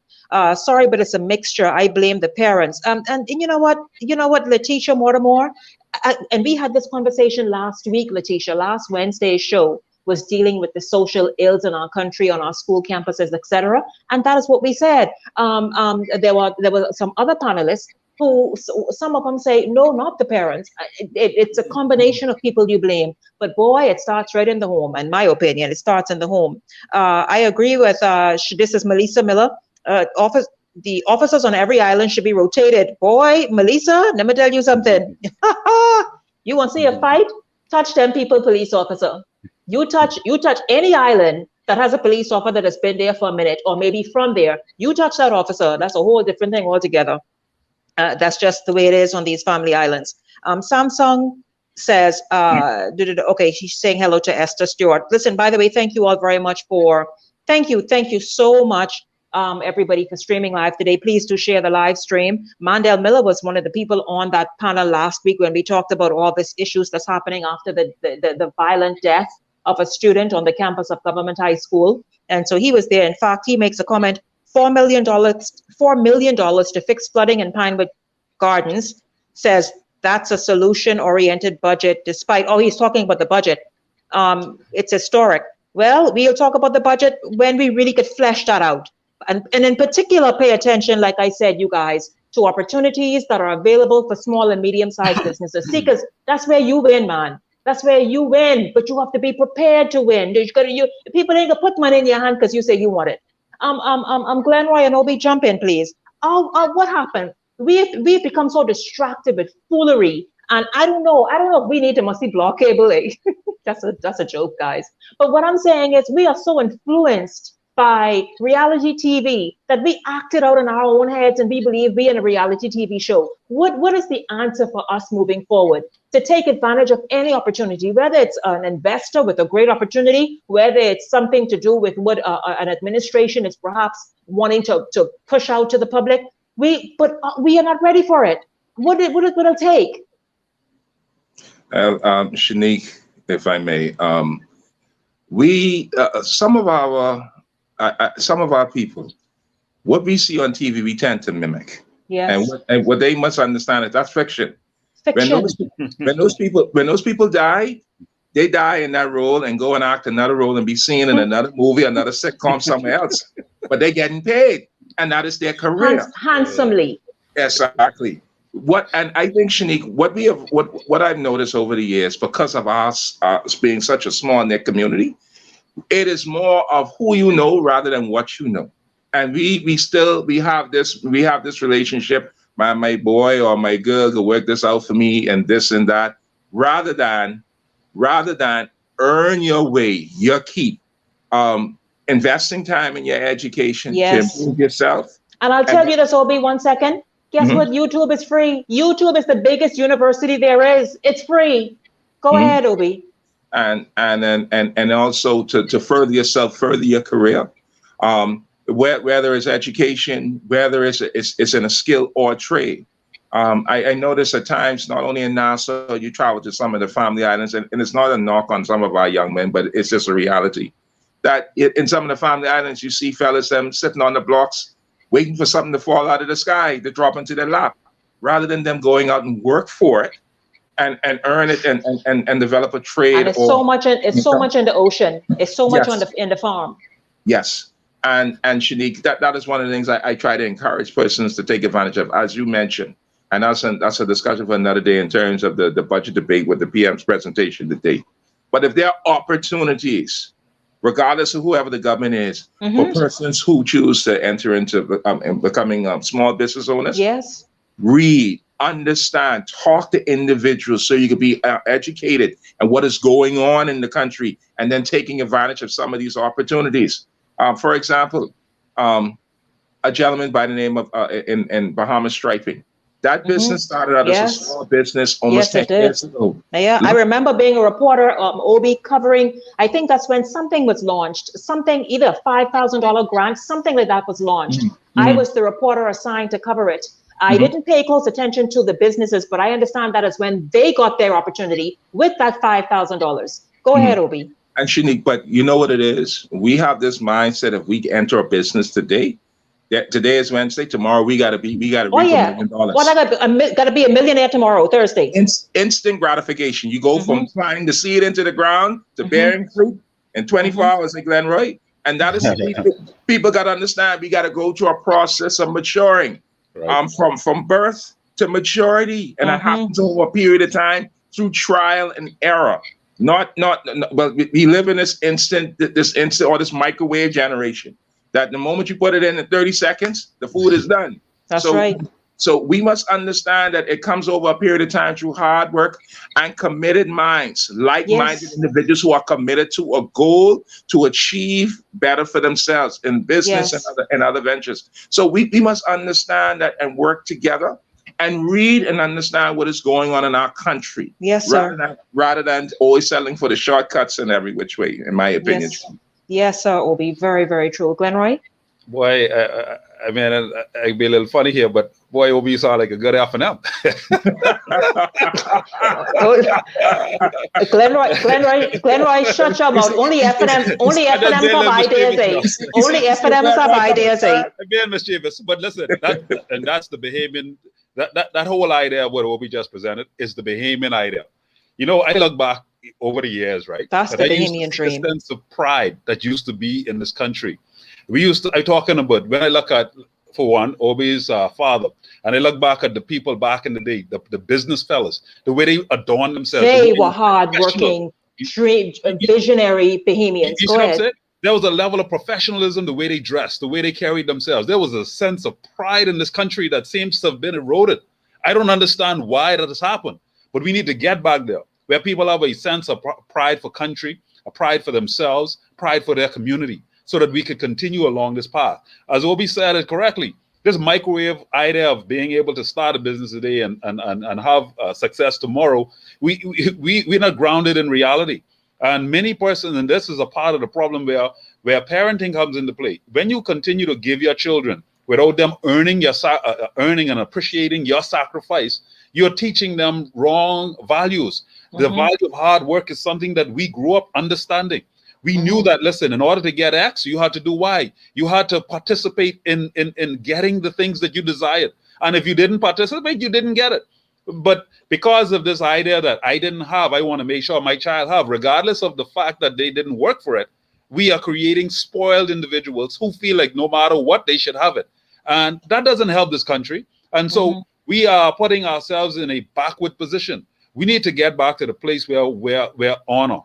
Sorry, but it's a mixture. I blame the parents. And you know what, Letitia Mortimer, and we had this conversation last week, Letitia. Last Wednesday's show was dealing with the social ills in our country, on our school campuses, etc. And that is what we said. There were some other panelists who, some of them say, no, not the parents. It's a combination of people you blame. But boy, it starts right in the home. In my opinion, it starts in the home. I agree with, this is Melissa Miller. The officers on every island should be rotated. Boy, Melissa, let me tell you something. You want to see a fight? Touch them people, police officer. You touch any island that has a police officer that has been there for a minute, or maybe from there. You touch that officer, that's a whole different thing altogether. That's just the way it is on these family islands. Samsung says, okay, she's saying hello to Esther Stewart. Listen, by the way, thank you all very much thank you so much, everybody, for streaming live today. Please do share the live stream. Mandel Miller was one of the people on that panel last week when we talked about all these issues that's happening after the violent death of a student on the campus of Government High School. And so he was there. In fact, he makes a comment, $4 million to fix flooding in Pinewood Gardens, says that's a solution-oriented budget despite, he's talking about the budget. It's historic. Well, we'll talk about the budget when we really could flesh that out. And in particular, pay attention, like I said, you guys, to opportunities that are available for small and medium-sized businesses. See, because that's where you win, man. That's where you win, but you have to be prepared to win. People ain't gonna put money in your hand because you say you want it. Glenroy and Obi, jump in, please. What happened? We've become so distracted with foolery, and I don't know if we need to must see block cable. That's a joke, guys. But what I'm saying is we are so influenced by reality TV that we acted out in our own heads and we believe we're in a reality TV show. What is the answer for us moving forward? To take advantage of any opportunity, whether it's an investor with a great opportunity, whether it's something to do with what an administration is perhaps wanting to push out to the public. But we are not ready for it. What it'll take? Shanique, if I may, we some of our people, what we see on TV, we tend to mimic. Yes. And what they must understand is that's fiction. Fiction. When those people die, they die in that role and go and act another role and be seen in another movie, another sitcom somewhere else. But they're getting paid, and that is their career. Handsomely. Exactly. And I think, Shanique, what I've noticed over the years, because of us being such a small knit community, it is more of who you know rather than what you know. And we have this relationship. My boy or my girl will work this out for me and this and that, rather than earn your way, your keep, investing time in your education to improve yourself. And I'll tell you this, Obi, 1 second. Guess what? YouTube is free. YouTube is the biggest university there is. It's free. Go ahead, Obi. And also to further yourself, further your career, whether it's education, whether it's in a skill or a trade. I notice at times, not only in Nassau, you travel to some of the family islands, and it's not a knock on some of our young men, but it's just a reality that in some of the family islands, you see fellas them sitting on the blocks, waiting for something to fall out of the sky to drop into their lap, rather than them going out and work for it and earn it and develop a trade. And it's so much in the ocean. It's so much in the farm. Yes. And Shanique, that is one of the things I try to encourage persons to take advantage of, as you mentioned. And that's a discussion for another day in terms of the budget debate with the PM's presentation today. But if there are opportunities, regardless of whoever the government is, for persons who choose to enter into becoming small business owners, read, understand, talk to individuals so you can be educated and what is going on in the country, and then taking advantage of some of these opportunities. For example, a gentleman by the name of in Bahamas Striping. That business started out as a small business almost 10 years ago. Yeah, I remember being a reporter, Obi, covering, I think that's when something was launched, either a $5,000 grant, something like that was launched. I was the reporter assigned to cover it. I didn't pay close attention to the businesses, but I understand that is when they got their opportunity with that $5,000. Go ahead, Obi. And Shanique, but you know what it is? We have this mindset, if we enter a business today, that today is Wednesday, tomorrow we gotta reach $1 million. Well, I gotta be a millionaire tomorrow, Thursday. Instant gratification. You go from planting the seed into the ground to bearing fruit in 24 hours in Glenroy. And that is people gotta understand, we gotta go through a process of maturing, from birth to maturity. And that happens over a period of time through trial and error. But we live in this instant or this microwave generation, that the moment you put it in 30 seconds, the food is done. That's right. So we must understand that it comes over a period of time through hard work and committed minds, like-minded individuals who are committed to a goal to achieve better for themselves in business and other ventures. So we must understand that and work together and read and understand what is going on in our country. Yes, sir. Rather than always settling for the shortcuts in every which way, in my opinion. Yes, sir, Obi. Very, very true. Glenroy? Boy, I mean, I'd be a little funny here, but boy, Obi, you sound like a good F&M. Glenroy, shut your mouth. Only F&M have ideas, eh? Only F&M have ideas, eh? I'm being mischievous, but listen, that's the Bahamian, that whole idea of what Obi just presented is the Bahamian idea. You know, I look back over the years, right? That's the Bahamian dream. The sense of pride that used to be in this country. I'm talking about, when I look at, for one, Obi's father, and I look back at the people back in the day, the business fellas, the way they adorned themselves. They were hardworking, visionary Bahamians. Go ahead. There was a level of professionalism, the way they dressed, the way they carried themselves. There was a sense of pride in this country that seems to have been eroded. I don't understand why that has happened, but we need to get back there, where people have a sense of pride for country, a pride for themselves, pride for their community, so that we could continue along this path. As Obi said it correctly, this microwave idea of being able to start a business today and have success tomorrow, we're not grounded in reality. And many persons, and this is a part of the problem where parenting comes into play. When you continue to give your children without them earning earning and appreciating your sacrifice, you're teaching them wrong values. The value of hard work is something that we grew up understanding. We knew that, listen, in order to get X, you had to do Y. You had to participate in getting the things that you desired. And if you didn't participate, you didn't get it. But because of this idea that I didn't have, I want to make sure my child have, regardless of the fact that they didn't work for it, we are creating spoiled individuals who feel like no matter what, they should have it. And that doesn't help this country. And so we are putting ourselves in a backward position. We need to get back to the place where honor,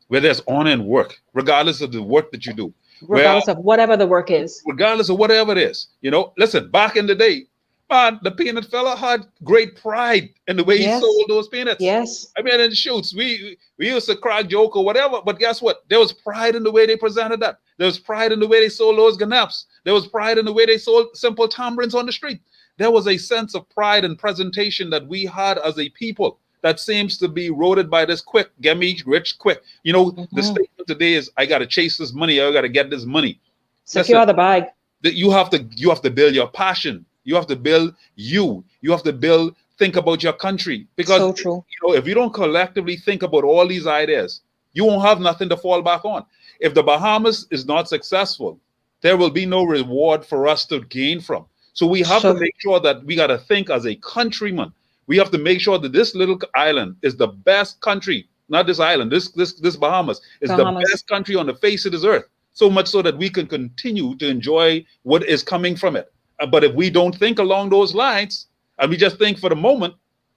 where there's honor in work, regardless of the work that you do. Regardless of whatever the work is. Regardless of whatever it is. You know, listen, back in the day, man, the peanut fella had great pride in the way he sold those peanuts. Yes. I mean, in shoots, we used to crack joke or whatever, but guess what? There was pride in the way they presented that. There was pride in the way they sold those ganaps. There was pride in the way they sold simple tamarins on the street. There was a sense of pride and presentation that we had as a people that seems to be eroded by this quick, get me rich quick. You know, the statement today is, I got to chase this money. I got to get this money. Secure the bag. You have to build your passion. You have to build you. You have to think about your country. Because so true. You know, if you don't collectively think about all these ideas, you won't have nothing to fall back on. If the Bahamas is not successful, there will be no reward for us to gain from. So we have to make sure that we got to think as a countryman. We have to make sure that this little island is the best country, not this island, this Bahamas is the best country on the face of this earth. So much so that we can continue to enjoy what is coming from it. But if we don't think along those lines, and we just think for the moment,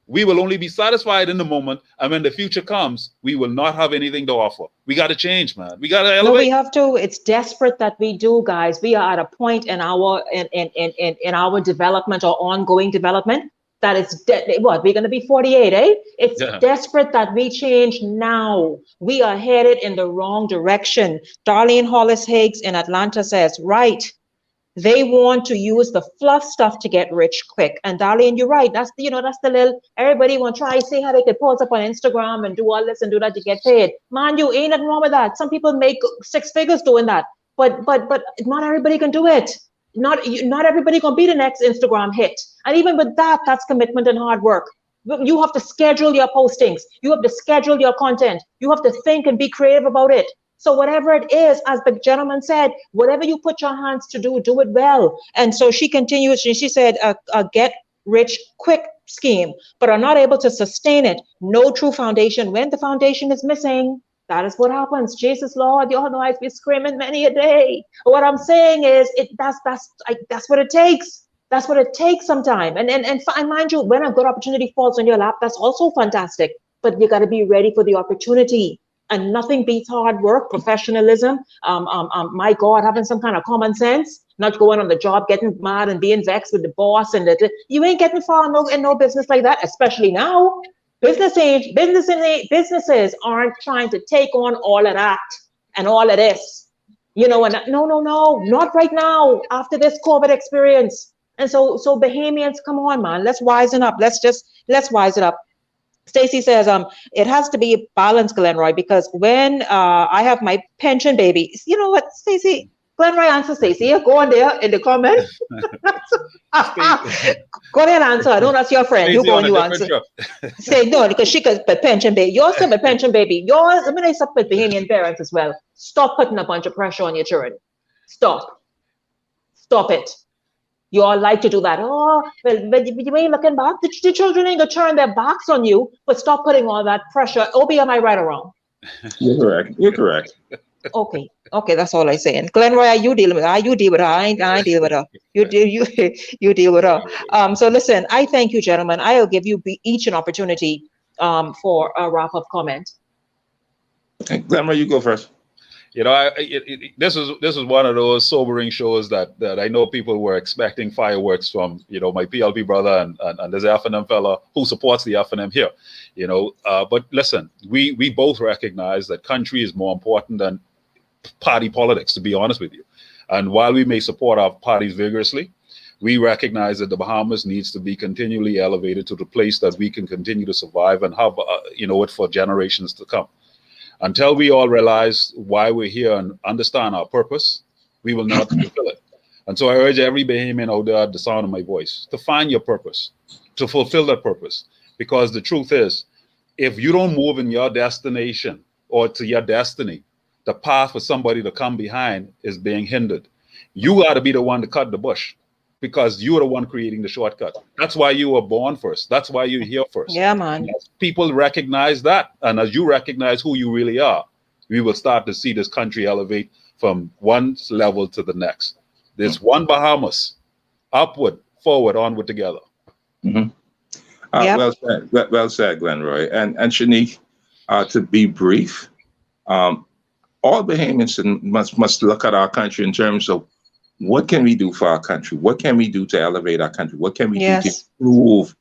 we will only be satisfied in the moment. And when the future comes, we will not have anything to offer. We got to change, man. We got to elevate. No, we have to. It's desperate that we do, guys. We are at a point in our in our development or ongoing development that it's what we're going to be 48, eh? It's desperate that we change now. We are headed in the wrong direction. Darlene Hollis Higgs in Atlanta says, right. They want to use the fluff stuff to get rich quick. And Darlene, you're right. That's the little, everybody want to try, see how they can post up on Instagram and do all this and do that to get paid. Man, you ain't nothing wrong with that. Some people make 6 figures doing that, but not everybody can do it. Not everybody can be the next Instagram hit. And even with that, that's commitment and hard work. You have to schedule your postings. You have to schedule your content. You have to think and be creative about it. So whatever it is, as the gentleman said, whatever you put your hands to do it well. And so she continues, she said, a get rich quick scheme, but are not able to sustain it. No true foundation. When the foundation is missing, that is what happens. Jesus, Lord, you all know I've been screaming many a day. What I'm saying is, that's what it takes. That's what it takes sometime. And mind you, when a good opportunity falls on your lap, that's also fantastic. But you got to be ready for the opportunity. And nothing beats hard work, professionalism. My God, having some kind of common sense, not going on the job, getting mad and being vexed with the boss, and you ain't getting far in no business like that. Especially now, businesses aren't trying to take on all of that and all of this, you know. And no, not right now. After this COVID experience, and so Bahamians, come on, man, let's wisen up. Let's wisen up. Stacy says, it has to be balanced, Glenroy, because when I have my pension baby, you know what, Stacy? Glenroy, answer, Stacy. Go on there in the comments. Go ahead and answer. I know that's your friend. You go and you answer. Say no, because she could put pension baby. Yours still a pension baby. Yours, I mean, I support Bahamian parents as well. Stop putting a bunch of pressure on your children. Stop it. You all like to do that. Oh, well, but you ain't looking back. The children ain't gonna turn their backs on you, but stop putting all that pressure. Obi, am I right or wrong? You're correct. Okay, that's all I'm saying. Glenroy, are you dealing with her? You deal with her. I ain't deal with her. You deal with her. So listen, I thank you, gentlemen. I'll give you each an opportunity for a wrap-up comment. Glenroy, you go first. You know, this is one of those sobering shows that I know people were expecting fireworks from, you know, my PLP brother and there's F&M fella who supports the F&M here, you know. But listen, we both recognize that country is more important than party politics, to be honest with you. And while we may support our parties vigorously, we recognize that the Bahamas needs to be continually elevated to the place that we can continue to survive and have, it for generations to come. Until we all realize why we're here and understand our purpose, we will not fulfill it. And so I urge every Bahamian out there at the sound of my voice to find your purpose, to fulfill that purpose. Because the truth is, if you don't move in your destination or to your destiny, the path for somebody to come behind is being hindered. You got to be the one to cut the bush, because you're the one creating the shortcut. That's why you were born first. That's why you're here first. Yeah, man. As people recognize that, and as you recognize who you really are, we will start to see this country elevate from one level to the next. There's one Bahamas, upward, forward, onward together. Mm-hmm. Yep. Well said, Glenroy. And Shanique, to be brief, all Bahamians must look at our country in terms of what can we do for our country? What can we do to elevate our country? What can we do to improve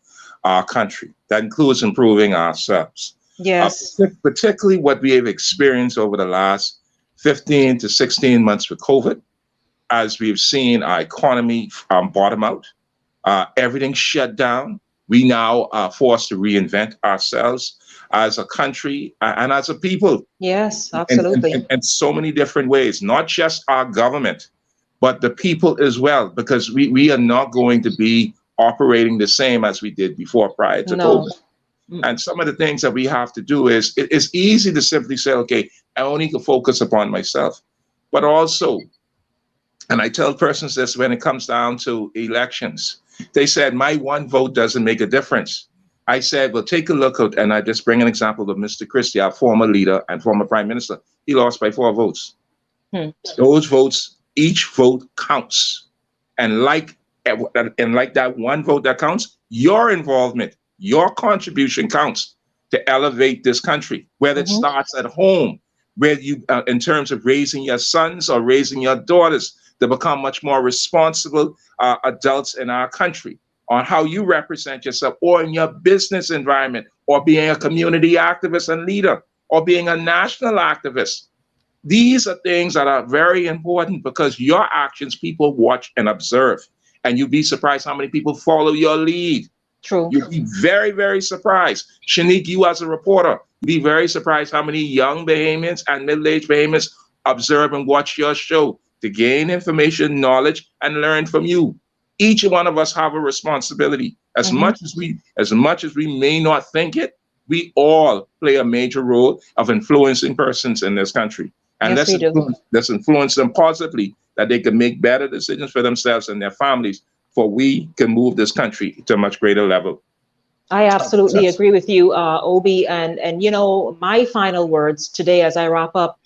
our country? That includes improving ourselves. Yes. Particularly what we have experienced over the last 15 to 16 months with COVID, as we've seen our economy bottom out, everything shut down. We now are forced to reinvent ourselves as a country and as a people. Yes, absolutely. In so many different ways, not just our government, but the people as well, because we are not going to be operating the same as we did before, prior to COVID. And some of the things that we have to do is, it's easy to simply say, okay, I only can focus upon myself. But also, and I tell persons this when it comes down to elections, they said, my one vote doesn't make a difference. I said, well, take a look at, and I just bring an example of Mr. Christie, our former leader and former prime minister. He lost by 4 votes. Those votes, each vote counts. And like that one vote that counts, your involvement, your contribution counts to elevate this country, whether it starts at home, where you, in terms of raising your sons or raising your daughters to become much more responsible adults in our country, on how you represent yourself, or in your business environment, or being a community activist and leader, or being a national activist. These are things that are very important, because your actions people watch and observe, and you'd be surprised how many people follow your lead. True. You'd be very, very surprised. Shanique, you as a reporter, be very surprised how many young Bahamians and middle-aged Bahamians observe and watch your show to gain information, knowledge, and learn from you. Each one of us have a responsibility. As much as we may not think it, we all play a major role of influencing persons in this country. And let's influence them positively, that they can make better decisions for themselves and their families, for we can move this country to a much greater level. I absolutely agree with you, Obi. And you know, my final words today as I wrap up,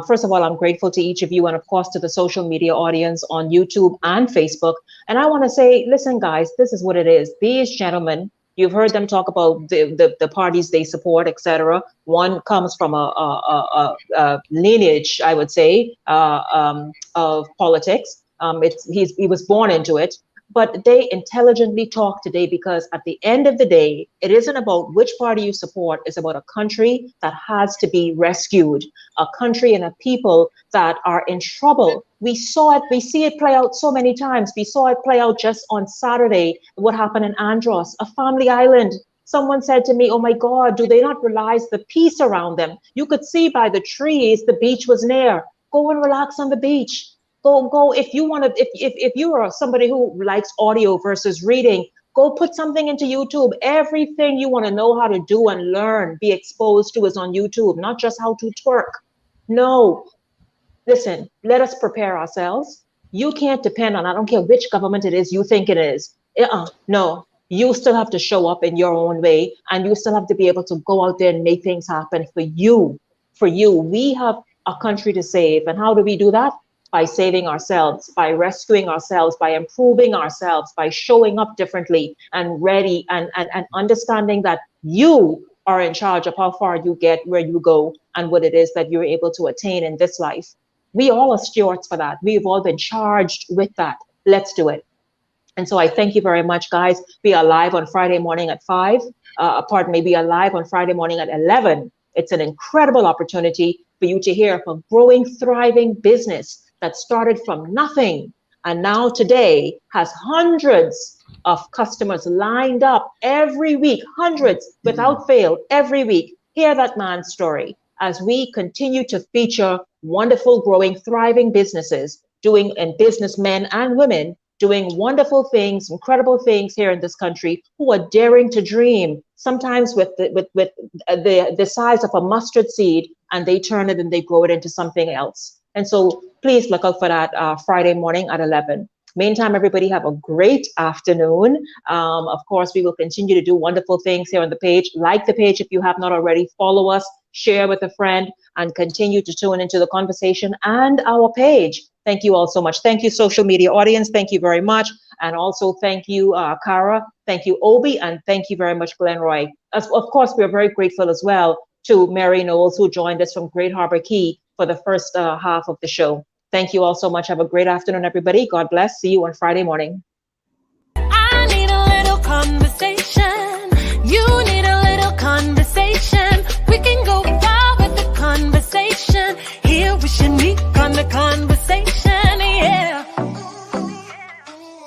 first of all, I'm grateful to each of you, and of course to the social media audience on YouTube and Facebook. And I want to say, listen, guys, this is what it is. These gentlemen, you've heard them talk about the parties they support, etc. One comes from a lineage, I would say, of politics. He was born into it. But they intelligently talk today, because at the end of the day, it isn't about which party you support. It's about a country that has to be rescued, a country and a people that are in trouble. We saw it. We see it play out so many times. We saw it play out just on Saturday, what happened in Andros, a family island. Someone said to me, oh my God, do they not realize the peace around them? You could see by the trees, the beach was near. Go and relax on the beach. Go if you want to, if you are somebody who likes audio versus reading, go put something into YouTube. Everything you want to know how to do and learn, be exposed to, is on YouTube, not just how to twerk. No, listen, let us prepare ourselves. You can't depend on, I don't care which government it is you think it is. No, you still have to show up in your own way, and you still have to be able to go out there and make things happen for you. We have a country to save. And how do we do that? By saving ourselves, by rescuing ourselves, by improving ourselves, by showing up differently and ready, and understanding that you are in charge of how far you get, where you go, and what it is that you're able to attain in this life. We all are stewards for that. We've all been charged with that. Let's do it. And so I thank you very much, guys. We are live on Friday morning at 5. We are live on Friday morning at 11. It's an incredible opportunity for you to hear of a growing, thriving business that started from nothing, and now today has hundreds of customers lined up every week, hundreds without fail every week. Hear that man's story as we continue to feature wonderful, growing, thriving businesses doing, and businessmen and women doing wonderful things, incredible things here in this country, who are daring to dream, sometimes with the size of a mustard seed, and they turn it and they grow it into something else. And so please look out for that Friday morning at 11. Meantime, everybody have a great afternoon. Of course, we will continue to do wonderful things here on the page. Like the page if you have not already, follow us, share with a friend, and continue to tune into the conversation and our page. Thank you all so much. Thank you, social media audience. Thank you very much. And also thank you, Cara. Thank you, Obi. And thank you very much, Glenroy. Of course, we are very grateful as well to Mary Knowles, who joined us from Great Harbor Key for the first half of the show. Thank you all so much. Have a great afternoon, everybody. God bless. See you on Friday morning. I need a little conversation. You need